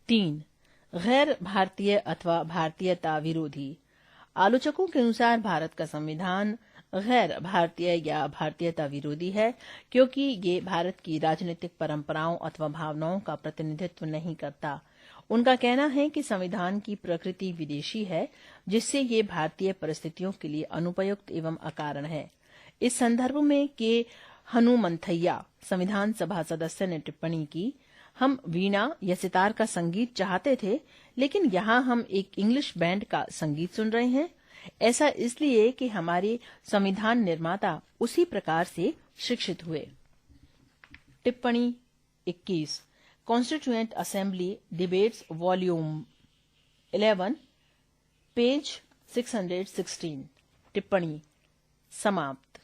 3. गैर भारतीय अथवा भारतीयता विरोधी। आलोचकों के अनुसार भारत का संविधान गैर भारतीय या भारतीयता विरोधी है, क्योंकि ये भारत की राजनीतिक परंपराओं अथवा भावनाओं का प्रतिनिधित्व नहीं करता। उनका कहना है कि संविधान की प्रकृति विदेशी है, जिससे ये भारतीय परिस्थितियों के लिए अनुपयुक्त एवं अकारण है। इस संदर्भ में के हनुमंथैया संविधान सभा सदस्य ने टिप्पणी की, हम वीणा या सितार का संगीत चाहते थे, लेकिन यहाँ हम एक इंग्लिश बैंड का संगीत सुन रहे हैं। ऐसा इसलिए कि हमारे संविधान निर्माता उसी प्रकार से शिक्षित हुए। टिप्पणी 21 constituent assembly debates volume 11 page 616। टिप्पणी समाप्त।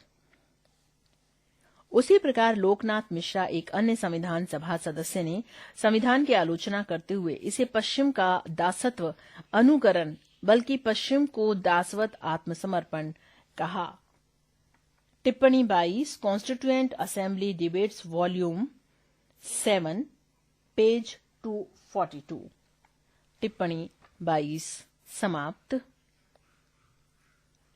उसी प्रकार लोकनाथ मिश्रा एक अन्य संविधान सभा सदस्य ने संविधान की आलोचना करते हुए इसे पश्चिम का दासत्व अनुकरण बल्कि पश्चिम को दासवत आत्मसमर्पण कहा। टिप्पणी 22 constituent assembly debates volume 7 page 242। टिप्पणी 22 समाप्त।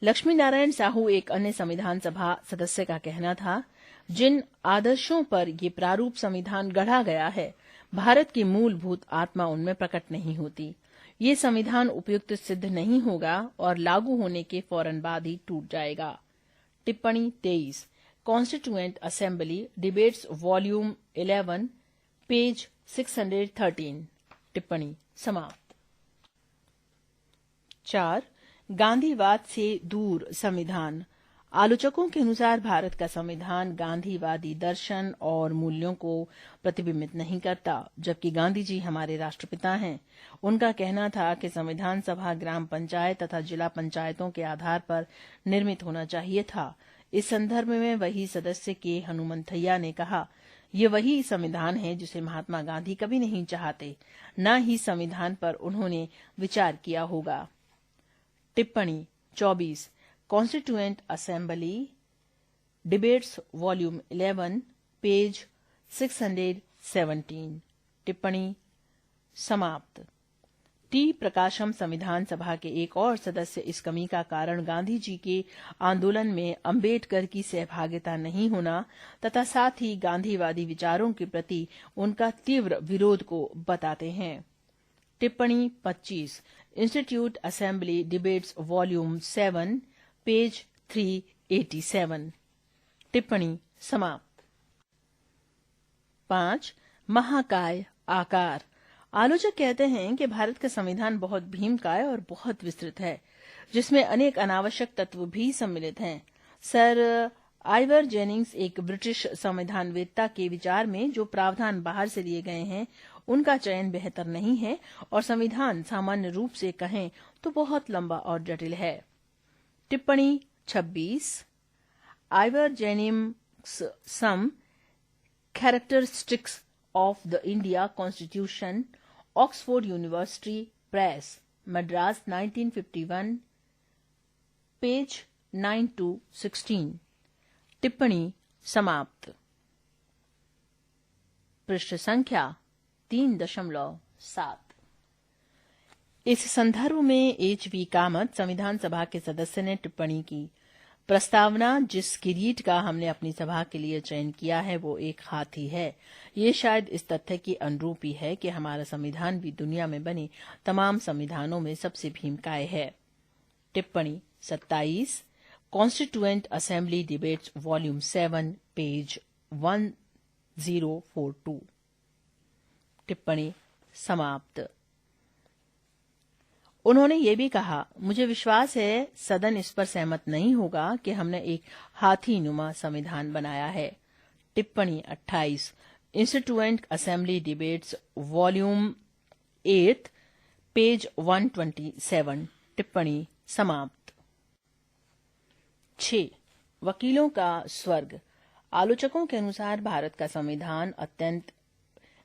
लक्ष्मी नारायण साहू एक अन्य संविधान सभा सदस्य का कहना था, जिन आदर्शों पर ये प्रारूप संविधान गढ़ा गया है, भारत की मूलभूत आत्मा उनमें प्रकट नहीं होती। ये संविधान उपयुक्त सिद्ध नहीं होगा और लागू होने के फौरन बाद ही टूट जाएगा। टिप्पणी 23 constituent assembly debates volume 11 page 613। टिप्पणी समाप्त। 4 गांधीवाद से दूर संविधान। आलोचकों के अनुसार भारत का संविधान गांधीवादी दर्शन और मूल्यों को प्रतिबिंबित नहीं करता, जबकि गांधी जी हमारे राष्ट्रपिता हैं। उनका कहना था कि संविधान सभा ग्राम पंचायत तथा जिला पंचायतों के आधार पर निर्मित होना चाहिए था। इस संदर्भ में वही सदस्य के हनुमंथैया ने कहा, ये वही संविधान है जिसे महात्मा गांधी कभी नहीं चाहते, न ही संविधान पर उन्होंने विचार किया होगा। टिप्पणी 24 constituent assembly debates volume 11 page 617। टिप्पणी समाप्त। टी प्रकाशम संविधान सभा के एक और सदस्य इस कमी का कारण गांधी जी के आंदोलन में अंबेडकर की सहभागिता नहीं होना तथा साथ ही गांधीवादी विचारों के प्रति उनका तीव्र विरोध को बताते हैं। टिप्पणी 25 institute assembly debates volume 7 page 387। टिप्पणी समाप्त। 5 महाकाय आकार। आलोचक कहते हैं कि भारत का संविधान बहुत भीमकाय और बहुत विस्तृत है, जिसमें अनेक अनावश्यक तत्व भी सम्मिलित हैं। सर आइवर जेनिंग्स एक ब्रिटिश संविधानवेत्ता के विचार में जो प्रावधान बाहर से लिए गए हैं उनका चयन बेहतर नहीं है और संविधान सामान्य रूप से कहें तो बहुत लंबा और जटिल है। टिप्पणी 26 Ivor Jennings some characteristics of the India constitution Oxford University Press Madras 1951 page 9 to 16। टिप्पणी समाप्त। पृष्ठ संख्या 3.7। इस संदर्भ में एच.वी. कामत संविधान सभा के सदस्य ने टिप्पणी की, प्रस्तावना जिस किरीट का हमने अपनी सभा के लिए चयन किया है वो एक हाथी है। ये शायद इस तथ्य की अनुरूप ही है कि हमारा संविधान भी दुनिया में बने तमाम संविधानों में सबसे भीमकाय है। टिप्पणी 27 constituent assembly debates volume 7 page 1042। टिप्पणी समाप्त। उन्होंने ये भी कहा, मुझे विश्वास है सदन इस पर सहमत नहीं होगा कि हमने एक हाथीनुमा संविधान बनाया है। टिप्पणी 28 इंस्टीट्यूएंट असेंबली डिबेट्स वॉल्यूम 8 पेज 127। टिप्पणी समाप्त। 6 वकीलों का स्वर्ग। आलोचकों के अनुसार भारत का संविधान अत्यंत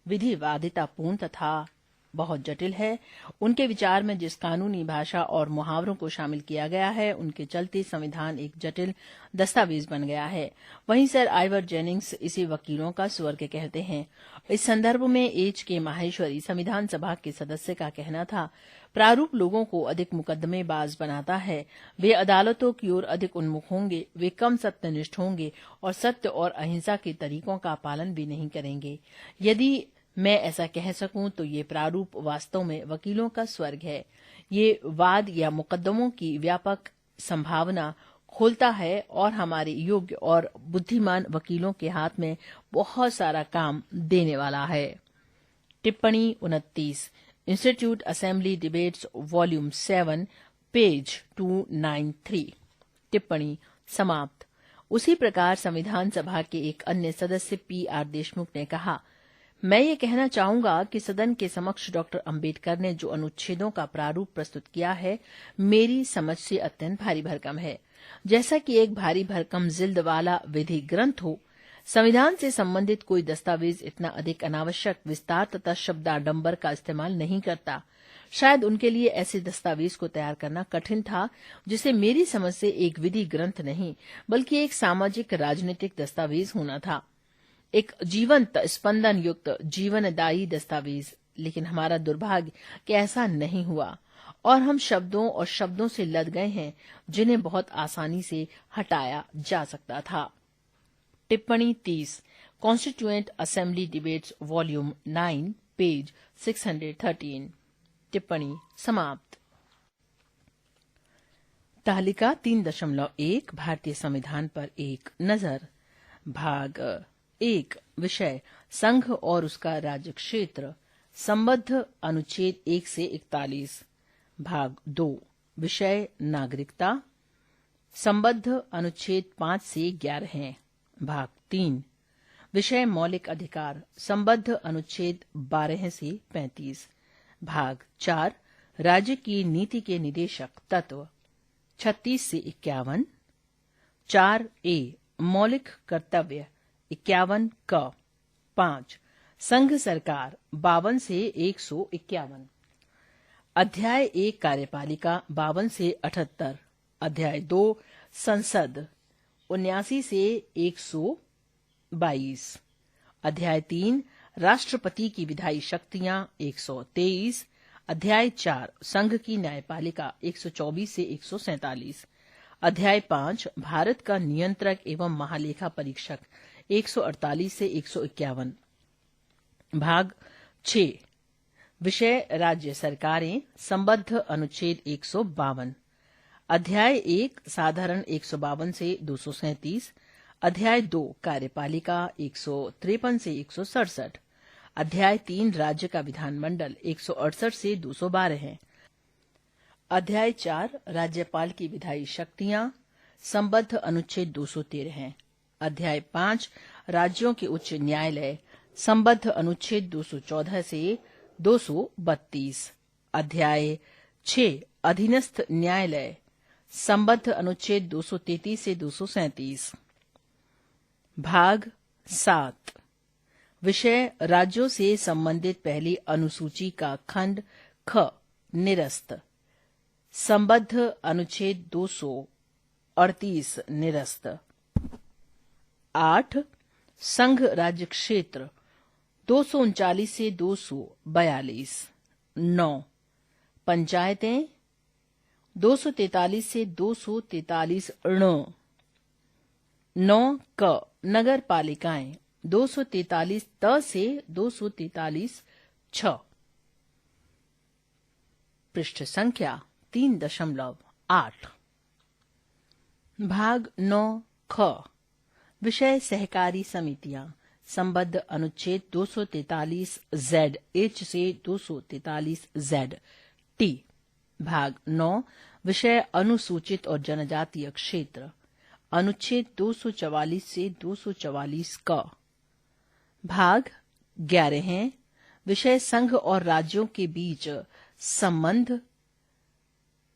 विधिवादितापूर्ण तथा बहुत जटिल है। उनके विचार में जिस कानूनी भाषा और मुहावरों को शामिल किया गया है उनके चलते संविधान एक जटिल दस्तावेज बन गया है। वहीं सर आइवर जेनिंग्स इसे वकीलों का स्वर्ग कहते हैं। इस संदर्भ में एच के माहेश्वरी संविधान सभा के सदस्य का कहना था, प्रारूप लोगों को अधिक मुकदमेबाज बनाता है। वे अदालतों की ओर अधिक उन्मुख होंगे, वे कम सत्यनिष्ठ होंगे और सत्य और अहिंसा के तरीकों का पालन भी नहीं करेंगे। यदि मैं ऐसा कह सकूं तो ये प्रारूप वास्तव में वकीलों का स्वर्ग है। ये वाद या मुकदमों की व्यापक संभावना खोलता है और हमारे योग्य और बुद्धिमान वकीलों के हाथ में बहुत सारा काम देने वाला है। टिप्पणी 29, institute assembly debates volume 7 page 293। टिप्पणी समाप्त। उसी प्रकार संविधान सभा के एक अन्य सदस्य PR देशमुख ने कहा, मैं ये कहना चाहूंगा कि सदन के समक्ष डॉक्टर अंबेडकर ने जो अनुच्छेदों का प्रारूप प्रस्तुत किया है, मेरी समझ से अत्यंत भारी भरकम है। जैसा कि एक भारी भरकम जिल्द वाला विधि ग्रंथ हो, संविधान से संबंधित कोई दस्तावेज इतना अधिक अनावश्यक विस्तार तथा शब्दाडंबर का इस्तेमाल नहीं करता। शायद उनके लिए ऐसे दस्तावेज को तैयार करना कठिन था, जिसे मेरी समझ से एक विधि ग्रंथ नहीं बल्कि एक सामाजिक राजनीतिक दस्तावेज होना था, एक जीवंत स्पंदन युक्त जीवनदायी दस्तावेज। लेकिन हमारा दुर्भाग्य कि ऐसा नहीं हुआ और हम शब्दों और शब्दों से लद गए हैं जिन्हें बहुत आसानी से हटाया जा सकता था। टिप्पणी 30, constituent assembly debates volume 9 page 613। टिप्पणी समाप्त। तालिका 3.1 भारतीय संविधान पर एक नजर। भाग 1, विषय संघ और उसका राज्य क्षेत्र, संबद्ध अनुच्छेद 1 से 41। भाग 2, विषय नागरिकता, संबद्ध अनुच्छेद 5 से 11 हैं। भाग 3, विषय मौलिक अधिकार, संबद्ध अनुच्छेद 12 से 35। भाग 4, राज्य की नीति के निदेशक तत्व, 36 से 51। 4A, मौलिक कर्तव्य, 51 क। 5, संघ सरकार, 52 से 151। अध्याय 1, कार्यपालिका, 52 से 78। अध्याय 2, संसद, 79 से 122। अध्याय 3, राष्ट्रपति की विधायी शक्तियां, 123। अध्याय 4, संघ की न्यायपालिका, 124 से 147। अध्याय 5, भारत का नियंत्रक एवं महालेखा परीक्षक, 148 से 151। भाग 6, विषय राज्य सरकारें, संबद्ध अनुच्छेद 152। अध्याय 1, साधारण, 152 से 237। अध्याय 2, कार्यपालिका, 153 से 167। अध्याय 3, राज्य का विधानमंडल, 168 से 212 है। अध्याय 4, राज्यपाल की विधायी शक्तियां, संबद्ध अनुच्छेद 213 है। अध्याय 5, राज्यों के उच्च न्यायालय, संबद्ध अनुच्छेद 214 से 232। अध्याय 6, अधीनस्थ न्यायालय, संबद्ध अनुच्छेद 233 से 237। भाग 7, विषय राज्यों से संबंधित पहली अनुसूची का खंड ख निरस्त, संबद्ध अनुच्छेद 238 निरस्त। 8, संघ राज्य क्षेत्र, 239 से 242। 9, पंचायतें, 243 से 243 ण। 9 क, नगर पालिकाएं, 243 त से 243 छ। पृष्ठ संख्या 3.8। भाग 9 ख, विषय सहकारी समितियां, संबद्ध अनुच्छेद 243 Z H से 243 Z T। भाग 9, विषय अनुसूचित और जनजातीय क्षेत्र, अनुच्छेद 244 से 244 क। भाग 11 है, विषय संघ और राज्यों के बीच संबंध,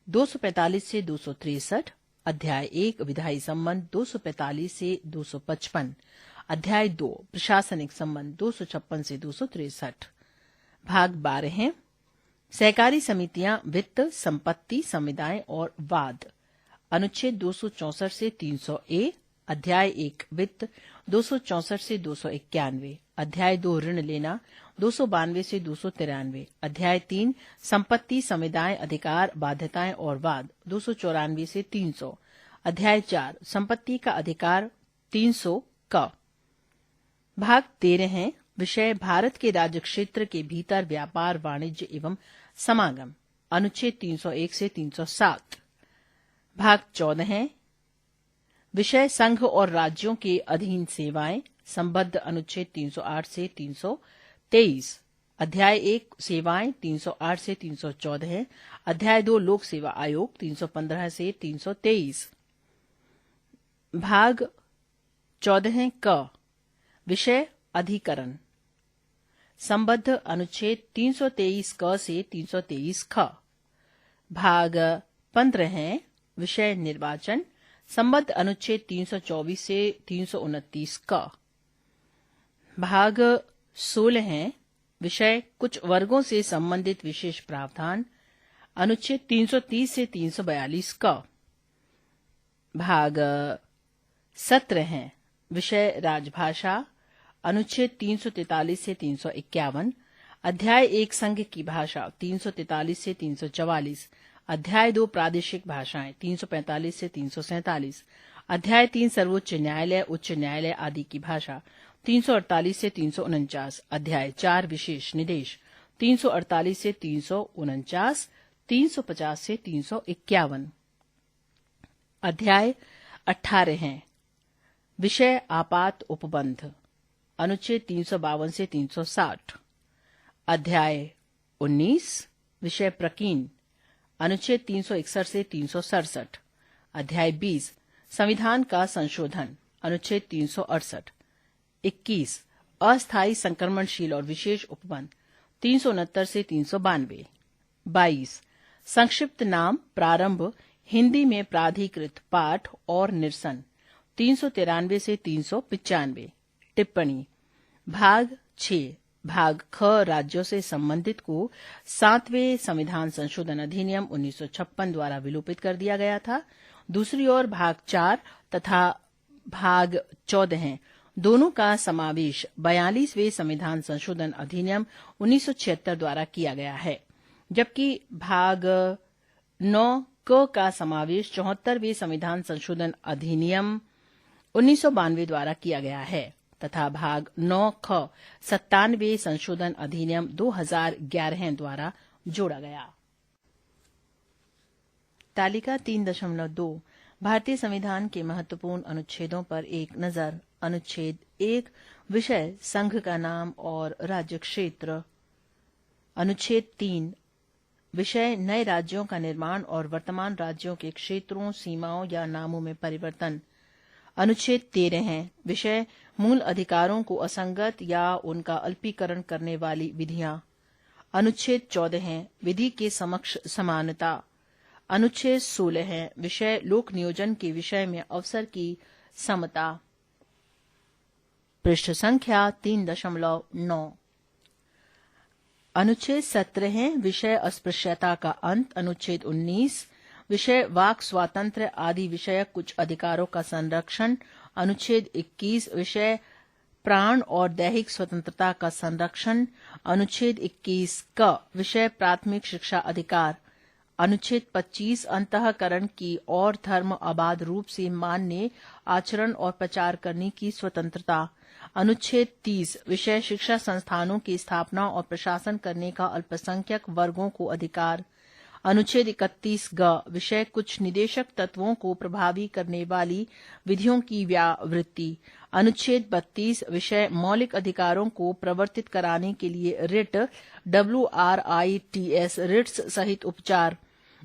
245 से 263। अध्याय 1, विधायी संबंध, 245 से 255। अध्याय 2, प्रशासनिक संबंध, 256 से 263। भाग 12 है, सहकारी समितियां, वित्त, संपत्ति, समुदाय और वाद, अनुच्छेद 264 से 300A। अध्याय 1, वित्त, 264 से 291। अध्याय 2, ऋण लेना, 292 से 293। अध्याय 3, संपत्ति, समुदाय, अधिकार, बाध्यताएं और वाद, 294 से 300। अध्याय 4, संपत्ति का अधिकार, 300 क। भाग 13 है, विषय भारत के राज्य क्षेत्र के भीतर व्यापार, वाणिज्य एवं समागम, अनुच्छेद 301 से 307। भाग 14 है, विषय संघ और राज्यों के अधीन सेवाएं, संबद्ध अनुच्छेद 308 से 323। अध्याय 1 सेवाएं 308 से 314 है। अध्याय 2 लोक सेवा आयोग 315 से 323। भाग 14 क विषय अधिकरण संबद्ध अनुच्छेद 323 क से 323 ख। भाग 15 है विषय निर्वाचन संबद्ध अनुच्छेद 324 से 329 क। भाग 16 है विषय कुछ वर्गों से संबंधित विशेष प्रावधान अनुच्छेद 330 से 342 क। भाग 17 है विषय राजभाषा अनुच्छेद 343 से 351। अध्याय 1 संघ की भाषा 343 से 344। अध्याय 2 प्रादेशिक भाषाएं 345 से 347। अध्याय 3 सर्वोच्च न्यायालय उच्च न्यायालय आदि की भाषा 348 से 349। अध्याय 4 विशेष निदेश 348 से 349, 350 से 351। अध्याय 18 हैं विषय आपात उपबंध अनुच्छेद 352 से 360। अध्याय 19 विषय प्रकीन अनुच्छेद 361 से 367। अध्याय 20 संविधान का संशोधन अनुच्छेद 368। 21 अस्थायी संक्रमणशील और विशेष उपबंध 369 से 392। 22 संक्षिप्त नाम प्रारंभ हिंदी में प्राधिकृत पाठ और निरसन 393 से 395। टिप्पणी भाग 6 भाग ख राज्यों से संबंधित को 7वें संविधान संशोधन अधिनियम 1956 द्वारा विलोपित कर दिया गया था। दूसरी ओर भाग 4 तथा भाग 14 हैं दोनों का समावेश 42वें संविधान संशोधन अधिनियम 1976 द्वारा किया गया है, जबकि भाग 9 क का समावेश 74वें संविधान संशोधन अधिनियम 1992 द्वारा किया गया है तथा भाग 9 ख 97वें संशोधन अधिनियम 2011 द्वारा जोड़ा गया। तालिका 3.2 भारतीय संविधान के महत्वपूर्ण अनुच्छेदों पर एक नजर। अनुच्छेद 1 विषय संघ का नाम और राज्य क्षेत्र। अनुच्छेद 3 विषय नए राज्यों का निर्माण और वर्तमान राज्यों के क्षेत्रों सीमाओं या नामों में परिवर्तन। अनुच्छेद 13 है विषय मूल अधिकारों को असंगत या उनका अल्पीकरण करने वाली विधियां। अनुच्छेद 14 है विधि के समक्ष समानता। अनुच्छेद 16 है विषय लोक नियोजन के विषय में अवसर की समता। पृष्ठ संख्या 3.9। अनुच्छेद 17 है विषय अस्पृश्यता का अंत। अनुच्छेद 19 विषय वाक स्वातंत्र्य आदि विषयक कुछ अधिकारों का संरक्षण। अनुच्छेद 21 विषय प्राण और दैहिक स्वतंत्रता का संरक्षण। अनुच्छेद 21 क विषय प्राथमिक शिक्षा अधिकार। अनुच्छेद 25 अंतःकरण की और धर्म अबाध रूप से मान्य आचरण और प्रचार करने की स्वतंत्रता। अनुच्छेद 30 विषय शिक्षा संस्थानों की स्थापना और प्रशासन करने का अल्पसंख्यक वर्गों को अधिकार। अनुच्छेद 31 ग विषय कुछ निदेशक तत्वों को प्रभावी करने वाली विधियों की व्यावृत्ति। अनुच्छेद 32 विषय मौलिक अधिकारों को प्रवर्तित कराने के लिए रिट WRITS रिट्स सहित उपचार।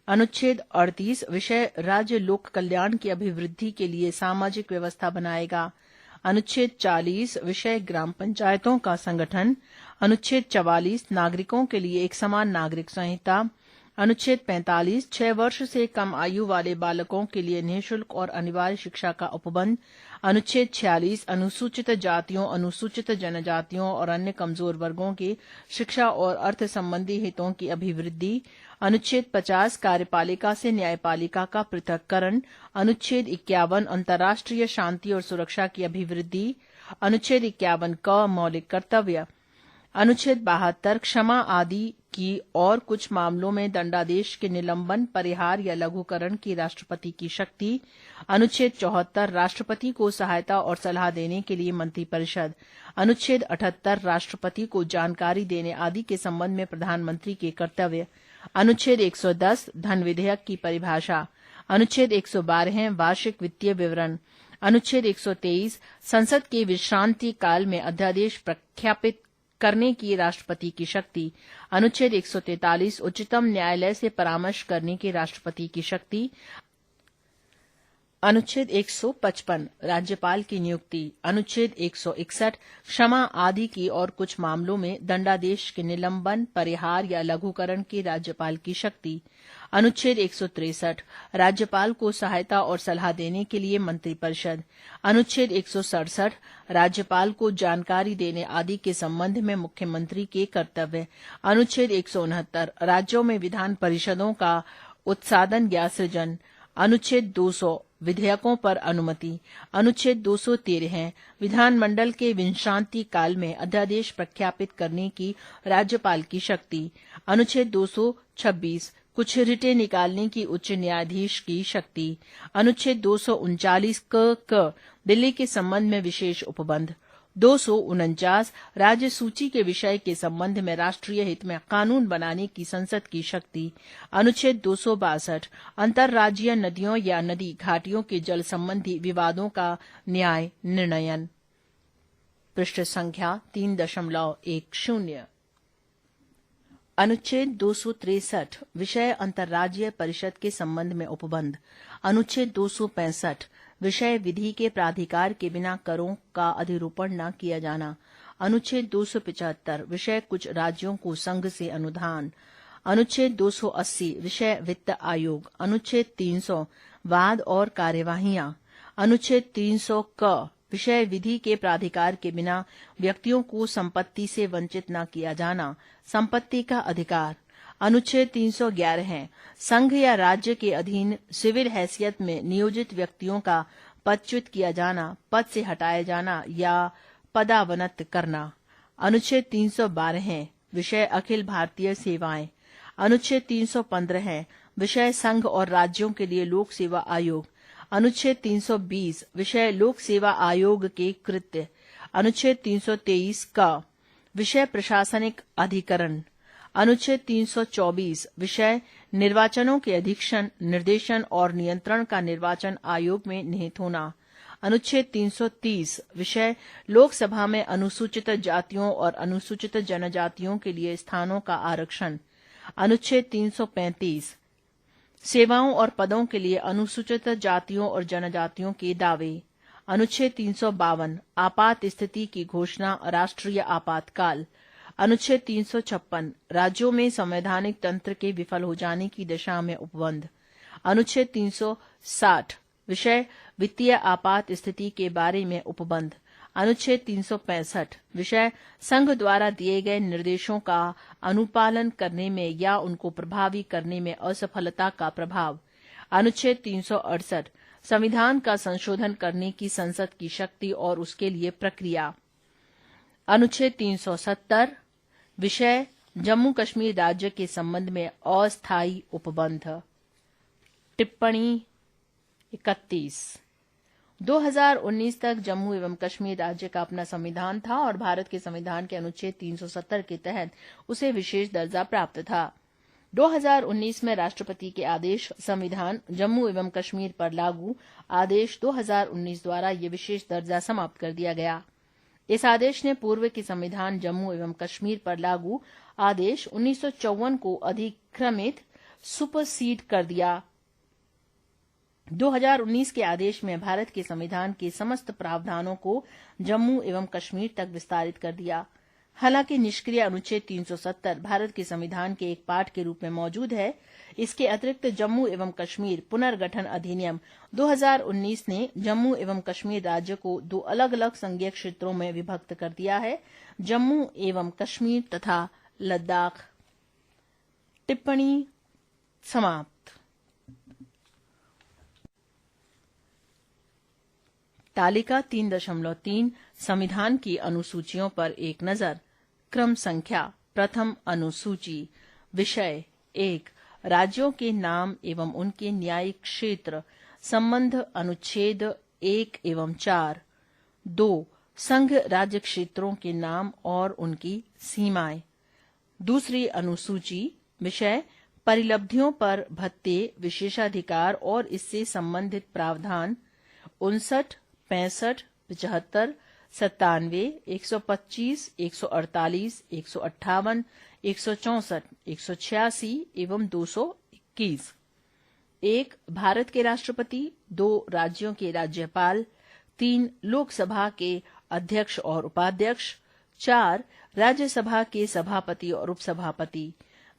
अनुच्छेद 38 विषय राज्य लोक कल्याण की अभिवृद्धि के लिए सामाजिक व्यवस्था बनाएगा। अनुच्छेद 40 विषय ग्राम पंचायतों का संगठन। अनुच्छेद 44 नागरिकों के लिए एक समान नागरिक संहिता। अनुच्छेद 45 6 वर्ष से कम आयु वाले बालकों के लिए निःशुल्क और अनिवार्य शिक्षा का उपबंध। अनुच्छेद 46 अनुसूचित जातियों अनुसूचित जनजातियों और अन्य कमजोर वर्गों के शिक्षा और अर्थ संबंधी हितों की अभिवृद्धि। अनुच्छेद 50 कार्यपालिका से न्यायपालिका का पृथक्करण। अनुच्छेद 51 अंतर्राष्ट्रीय शांति और सुरक्षा की अभिवृद्धि। अनुच्छेद 51 क मौलिक कर्तव्य। अनुच्छेद 72 क्षमा आदि की और कुछ मामलों में दंडादेश के निलंबन परिहार या लघुकरण की राष्ट्रपति की शक्ति। अनुच्छेद 74 राष्ट्रपति को सहायता और सलाह देने के लिए मंत्रिपरिषद। अनुच्छेद 78 राष्ट्रपति को जानकारी देने आदि के संबंध में प्रधानमंत्री के कर्तव्य। अनुच्छेद 110 धन विधेयक की परिभाषा। अनुच्छेद 112 वार्षिक वित्तीय विवरण। अनुच्छेद 123 संसद के विश्रांति काल में अध्यादेश प्रख्यापित करने की राष्ट्रपति की शक्ति। अनुच्छेद 143 उच्चतम न्यायालय से परामर्श करने की राष्ट्रपति की शक्ति। अनुच्छेद 155 राज्यपाल की नियुक्ति। अनुच्छेद 161 क्षमा आदि की और कुछ मामलों में दंडादेश के निलंबन, परिहार या लघुकरण की राज्यपाल की शक्ति। अनुच्छेद 163 राज्यपाल को सहायता और सलाह देने के लिए मंत्रिपरिषद। अनुच्छेद 167 राज्यपाल को जानकारी देने आदि के संबंध में मुख्यमंत्री के कर्तव्य। अनुच्छेद 169 राज्यों में विधान परिषदों का उत्सादन या सृजन। अनुच्छेद 200 विधेयकों पर अनुमति। अनुच्छेद 213 विधानमंडल के विश्रांति काल में अध्यादेश प्रख्यापित करने की राज्यपाल की शक्ति। अनुच्छेद 226 कुछ रिटें निकालने की उच्च न्यायाधीश की शक्ति। अनुच्छेद 239 क दिल्ली के संबंध में विशेष उपबंध। 249 राज्य सूची के विषय के संबंध में राष्ट्रीय हित में कानून बनाने की संसद की शक्ति। अनुच्छेद 262 अंतर्राज्यीय नदियों या नदी घाटियों के जल संबंधी विवादों का न्याय निर्णयन। पृष्ठ संख्या 3.10। अनुच्छेद 263 विषय अंतर्राज्यीय परिषद के संबंध में उपबंध। अनुच्छेद 265 विषय विधि के प्राधिकार के बिना करों का अधिरूपण न किया जाना। अनुच्छेद 275 विषय कुछ राज्यों को संघ से अनुदान। अनुच्छेद 280 विषय वित्त आयोग। अनुच्छेद 300 वाद और कार्यवाहियां। अनुच्छेद 300 क विषय विधि के प्राधिकार के बिना व्यक्तियों को संपत्ति से वंचित न किया जाना, संपत्ति का अधिकार। अनुच्छेद 311 संघ या राज्य के अधीन सिविल हैसियत में नियोजित व्यक्तियों का पदच्युत किया जाना, पद से हटाया जाना या पदावनत करना। अनुच्छेद 312 विषय अखिल भारतीय सेवाएं। अनुच्छेद 315 विषय संघ और राज्यों के लिए लोक सेवा आयोग। अनुच्छेद 320 विषय लोक सेवा आयोग के कृत्य। अनुच्छेद 323 का विषय प्रशासनिक अधिकरण। अनुच्छेद 324 विषय निर्वाचनों के अधीक्षण, निर्देशन और नियंत्रण का निर्वाचन आयोग में निहित होना। अनुच्छेद 330 विषय लोकसभा में अनुसूचित जातियों और अनुसूचित जनजातियों के लिए स्थानों का आरक्षण। अनुच्छेद 335 सेवाओं और पदों के लिए अनुसूचित जातियों और जनजातियों के दावे। अनुच्छेद 352 आपात स्थिति की घोषणा, राष्ट्रीय आपातकाल। अनुच्छेद 356 राज्यों में संवैधानिक तंत्र के विफल हो जाने की दशा में उपबंध। अनुच्छेद 360 विषय वित्तीय आपात स्थिति के बारे में उपबंध। अनुच्छेद 365 विषय संघ द्वारा दिए गए निर्देशों का अनुपालन करने में या उनको प्रभावी करने में असफलता का प्रभाव। अनुच्छेद 368 संविधान का संशोधन करने की संसद की शक्ति और उसके लिए प्रक्रिया। अनुच्छेद 370 विषय जम्मू कश्मीर राज्य के संबंध में अस्थायी उपबंध। टिप्पणी 31 2019 तक जम्मू एवं कश्मीर राज्य का अपना संविधान था और भारत के संविधान के अनुच्छेद 370 के तहत उसे विशेष दर्जा प्राप्त था। 2019 में राष्ट्रपति के आदेश संविधान जम्मू एवं कश्मीर पर लागू आदेश 2019 द्वारा ये विशेष दर्जा समाप्त कर दिया गया। इस आदेश ने पूर्व के संविधान जम्मू एवं कश्मीर पर लागू आदेश 1954 को अधिक्रमित सुपरसीड कर दिया। 2019 के आदेश में भारत के संविधान के समस्त प्रावधानों को जम्मू एवं कश्मीर तक विस्तारित कर दिया। हालांकि निष्क्रिय अनुच्छेद 370 भारत के संविधान के एक पार्ट के रूप में मौजूद है। इसके अतिरिक्त जम्मू एवं कश्मीर पुनर्गठन अधिनियम 2019 ने जम्मू एवं कश्मीर राज्य को दो अलग अलग संघीय क्षेत्रों में विभक्त कर दिया है, जम्मू एवं कश्मीर तथा लद्दाख। टिप्पणी समाप्त। तालिका 3.3 संविधान की अनुसूचियों पर एक नजर। क्रम संख्या प्रथम अनुसूची। विषय 1 राज्यों के नाम एवं उनके न्यायिक क्षेत्र संबंध अनुच्छेद 1 एवं 4। 2 संघ राज्य क्षेत्रों के नाम और उनकी सीमाएं। दूसरी अनुसूची। विषय परिलब्धियों पर भत्ते, विशेषाधिकार और इससे संबंधित प्रावधान 59, 65, 75, 97, 125, 148, 158, 164, 186 एवं 221। 1. भारत के राष्ट्रपति, 2 राज्यों के राज्यपाल, 3 लोकसभा के अध्यक्ष और उपाध्यक्ष, 4 राज्यसभा के सभापति और उपसभापति,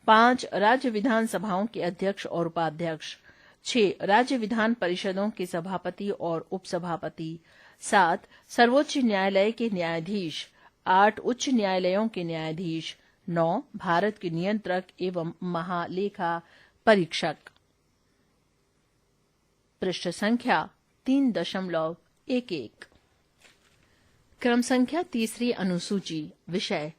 5 राज्य विधानसभाओं के अध्यक्ष और उपाध्यक्ष, 6 राज्य विधान परिषदों के सभापति और उपसभापति, 7 सर्वोच्च न्यायालय के न्यायाधीश, 8 उच्च न्यायालयों के न्यायाधीश, 9 भारत के नियंत्रक एवं महालेखा परीक्षक। पृष्ठ संख्या 3.11। क्रम संख्या 3 अनुसूची। विषय: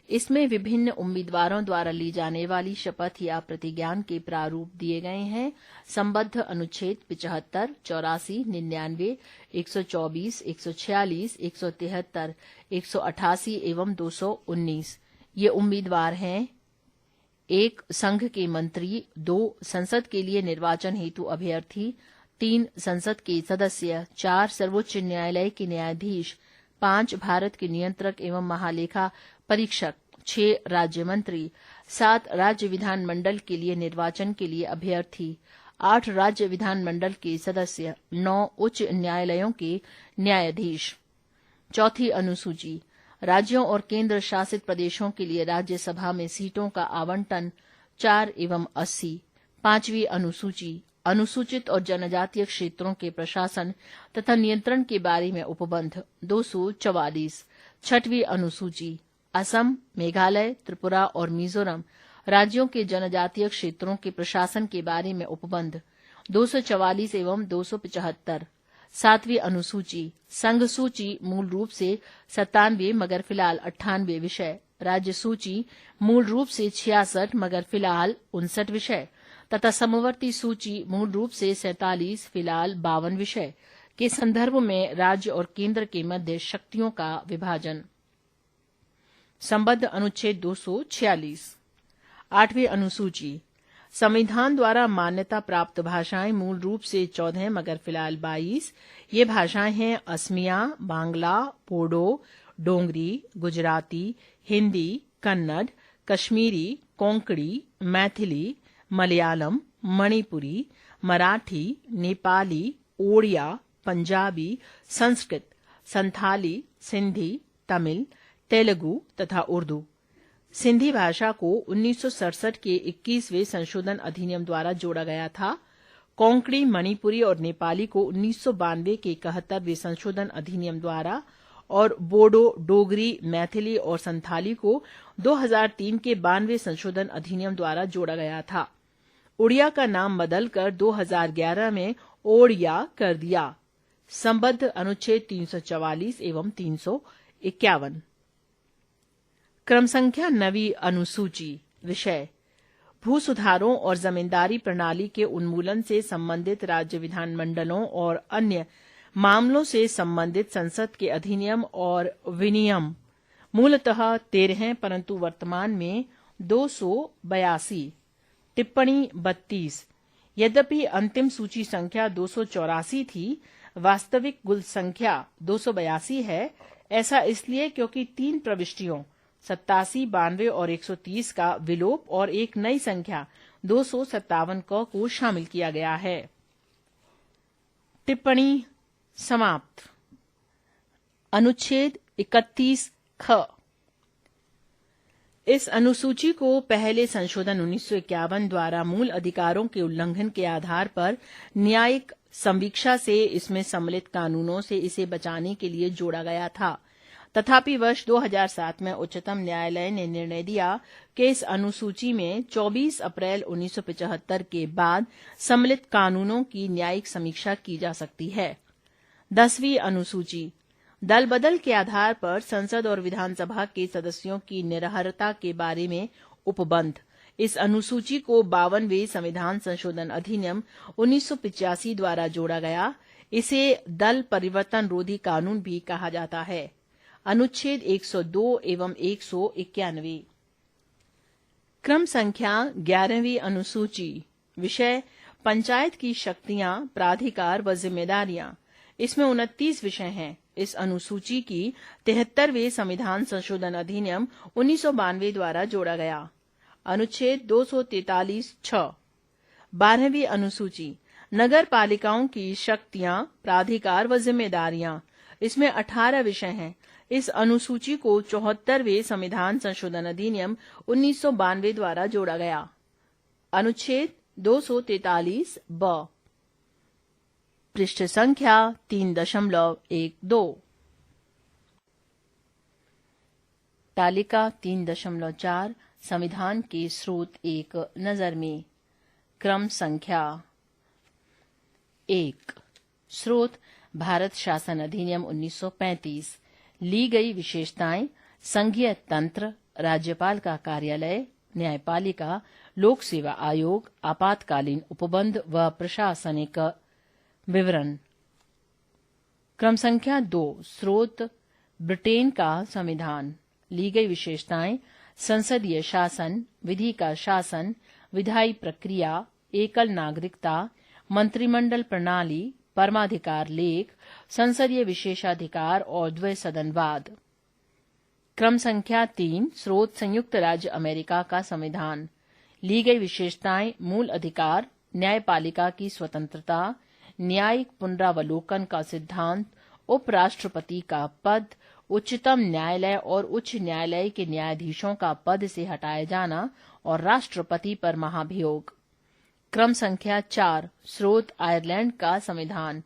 इसमें विभिन्न उम्मीदवारों द्वारा ली जाने वाली शपथ या प्रतिज्ञान के प्रारूप दिए गए हैं। संबद्ध अनुच्छेद 75, 84, 99, 124, 146, 173, 188 एवं 219। ये उम्मीदवार हैं: 1 संघ के मंत्री, 2 संसद के लिए निर्वाचन हेतु अभ्यर्थी, 3 संसद के सदस्य, 4 सर्वोच्च न्यायालय के न्यायाधीश, 5 भारत के नियंत्रक एवं महालेखा परीक्षक, 6 राज्य मंत्री, 7 राज्य विधानमंडल के लिए निर्वाचन के लिए अभ्यर्थी, 8 राज्य विधानमंडल के सदस्य, 9 उच्च न्यायालयों के न्यायाधीश। चौथी अनुसूची। राज्यों और केंद्र शासित प्रदेशों के लिए राज्यसभा में सीटों का आवंटन 4 एवं 80। पांचवी अनुसूची। अनुसूचित और जनजातीय क्षेत्रों के प्रशासन तथा नियंत्रण के बारे में उपबंध 244। छठवीं अनुसूची। असम, मेघालय, त्रिपुरा और मिजोरम राज्यों के जनजातीय क्षेत्रों के प्रशासन के बारे में उपबंध 244 एवं 275। सातवीं अनुसूची। संघ सूची मूल रूप से 97 मगर फिलहाल 98 विषय, राज्य सूची मूल रूप से 66 मगर फिलहाल 59 विषय तथा समवर्ती सूची मूल रूप से 47 फिलहाल 52 विषय के संदर्भ में राज्य और केंद्र के मध्य शक्तियों का विभाजन। संबद्ध अनुच्छेद 246। आठवीं अनुसूची। संविधान द्वारा मान्यता प्राप्त भाषाएं मूल रूप से 14 मगर फिलहाल 22। ये भाषाएं हैं असमिया, बांग्ला, बोडो, डोंगरी, गुजराती, हिंदी, कन्नड़, कश्मीरी, कोंकणी, मैथिली, मलयालम, मणिपुरी, मराठी, नेपाली, ओडिया, पंजाबी, संस्कृत, संथाली, सिंधी, तमिल, तेलुगु तथा उर्दू। सिंधी भाषा को 1967 के 21वें संशोधन अधिनियम द्वारा जोड़ा गया था। कोंकणी, मणिपुरी और नेपाली को 1992 के 71वें संशोधन अधिनियम द्वारा और बोडो, डोगरी, मैथिली और संथाली को 2003 के 92वें संशोधन अधिनियम द्वारा जोड़ा गया था। उड़िया का नाम बदलकर 2011 में ओडिया कर दिया। संबद्ध अनुच्छेद 344 एवं 351। क्रम संख्या 9वीं अनुसूची। विषय: भू सुधारों और जमींदारी प्रणाली के उन्मूलन से संबंधित राज्य विधानमंडलों और अन्य मामलों से संबंधित संसद के अधिनियम और विनियम मूलतः 13 हैं, परंतु वर्तमान में 282। टिप्पणी 32। यद्यपि अंतिम सूची संख्या 284 थी, वास्तविक कुल संख्या 282 है। ऐसा इसलिए क्योंकि 3 प्रविष्टियों 87, 92 और 130 का विलोप और एक नई संख्या 257 को शामिल किया गया है। टिप्पणी समाप्त। अनुच्छेद 31 ख। इस अनुसूची को पहले संशोधन 1951 द्वारा मूल अधिकारों के उल्लंघन के आधार पर न्यायिक संवीक्षा से इसमें सम्मिलित कानूनों से इसे बचाने के लिए जोड़ा गया था। तथापि वर्ष 2007 में उच्चतम न्यायालय ने निर्णय दिया कि इस अनुसूची में 24 अप्रैल 1975 के बाद सम्मिलित कानूनों की न्यायिक समीक्षा की जा सकती है। 10वीं अनुसूची। दल बदल के आधार पर संसद और विधानसभा के सदस्यों की निरर्हता के बारे में उपबंध। इस अनुसूची को 52वें संविधान संशोधन अधिनियम 1985 द्वारा जोड़ा गया। इसे दल परिवर्तन रोधी कानून भी कहा जाता है। अनुच्छेद 102 एवं 191। क्रम संख्या 11वीं अनुसूची। विषय: पंचायत की शक्तियां, प्राधिकार व जिम्मेदारियां। इसमें 29 विषय हैं। इस अनुसूची की 73वें संविधान संशोधन अधिनियम 1992 द्वारा जोड़ा गया। अनुच्छेद 243(6) 12वीं अनुसूची नगर पालिकाओं की शक्तियां, प्राधिकार व जिम्मेदारियां। इसमें 18 विषय हैं। इस अनुसूची को 74वें संविधान संशोधन अधिनियम 1992 द्वारा जोड़ा गया। अनुच्छेद 243(ब) पृष्ठ संख्या 3.12। तालिका 3.4 संविधान के स्रोत एक नजर में। क्रम संख्या 1। स्रोत भारत शासन अधिनियम 1935। ली गई विशेषताएं संघीय तंत्र, राज्यपाल का कार्यालय, न्यायपालिका, लोक सेवा आयोग, आपातकालीन उपबंध व प्रशासनिक विवरण। क्रम संख्या 2। स्रोत ब्रिटेन का संविधान। ली गई विशेषताएं संसदीय शासन, विधि का शासन, विधायी प्रक्रिया, एकल नागरिकता, मंत्रिमंडल प्रणाली, परमाधिकार लेख, संसदीय विशेषाधिकार और द्वैसदनवाद। क्रम संख्या 3। स्रोत संयुक्त राज्य अमेरिका का संविधान। ली गई विशेषताएं मूल अधिकार, न्यायपालिका की स्वतंत्रता, न्यायिक पुनरावलोकन का सिद्धांत, उपराष्ट्रपति का पद, उच्चतम न्यायालय और उच्च न्यायालय के न्यायाधीशों का पद से हटाया जाना और राष्ट्रपति पर महाभियोग। क्रम संख्या 4। स्रोत आयरलैंड का संविधान।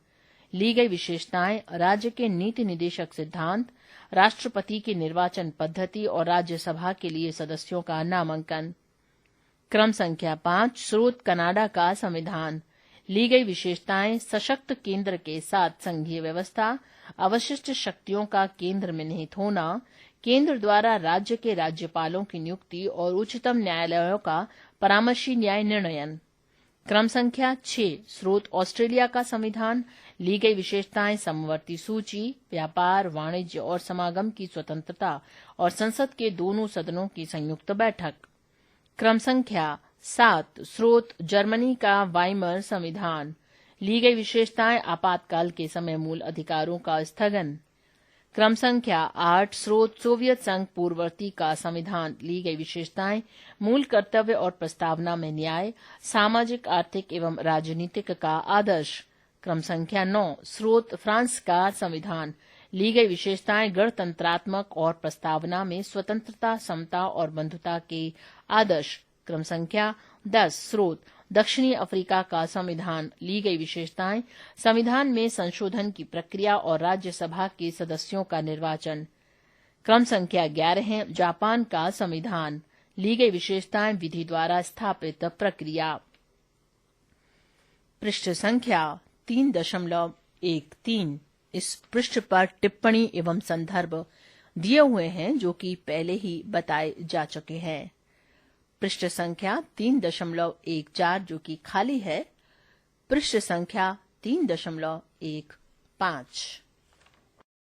ली गई विशेषताएं राज्य के नीति निदेशक सिद्धांत, राष्ट्रपति की निर्वाचन पद्धति और राज्यसभा के लिए सदस्यों का नामांकन। क्रम संख्या 5। स्रोत कनाडा का संविधान। ली गई विशेषताएं सशक्त केंद्र के साथ संघीय व्यवस्था, अवशिष्ट शक्तियों का केंद्र में निहित होना, केंद्र द्वारा राज्य के राज्यपालों की नियुक्ति और उच्चतम न्यायालयों का परामर्शी न्याय निर्णयन। क्रम संख्या 6। स्रोत ऑस्ट्रेलिया का संविधान। ली गई विशेषताएं समवर्ती सूची, व्यापार, वाणिज्य और समागम की स्वतंत्रता और संसद के दोनों सदनों की संयुक्त बैठक। क्रम संख्या 7। स्रोत जर्मनी का वाइमर संविधान। ली गई विशेषताएं आपातकाल के समय मूल अधिकारों का स्थगन। क्रम संख्या 8। स्रोत सोवियत संघ पूर्ववर्ती का संविधान। ली गई विशेषताएं मूल कर्तव्य और प्रस्तावना में न्याय, सामाजिक, आर्थिक एवं राजनीतिक का आदर्श। क्रम संख्या 9। स्रोत फ्रांस का संविधान। ली गई विशेषताएं गणतंत्रात्मक और प्रस्तावना में स्वतंत्रता, समता और बंधुता के आदर्श। क्रम संख्या 10। स्रोत दक्षिणी अफ्रीका का संविधान। ली गई विशेषताएं संविधान में संशोधन की प्रक्रिया और राज्यसभा के सदस्यों का निर्वाचन। क्रम संख्या 11 है जापान का संविधान। ली गई विशेषताएं विधि द्वारा स्थापित प्रक्रिया। पृष्ठ संख्या 3.13। इस पृष्ठ पर टिप्पणी एवं संदर्भ दिए हुए हैं जो कि पहले ही बताए जा चुके हैं। पृष्ठ संख्या 3.14 जो कि खाली है। पृष्ठ संख्या 3.15।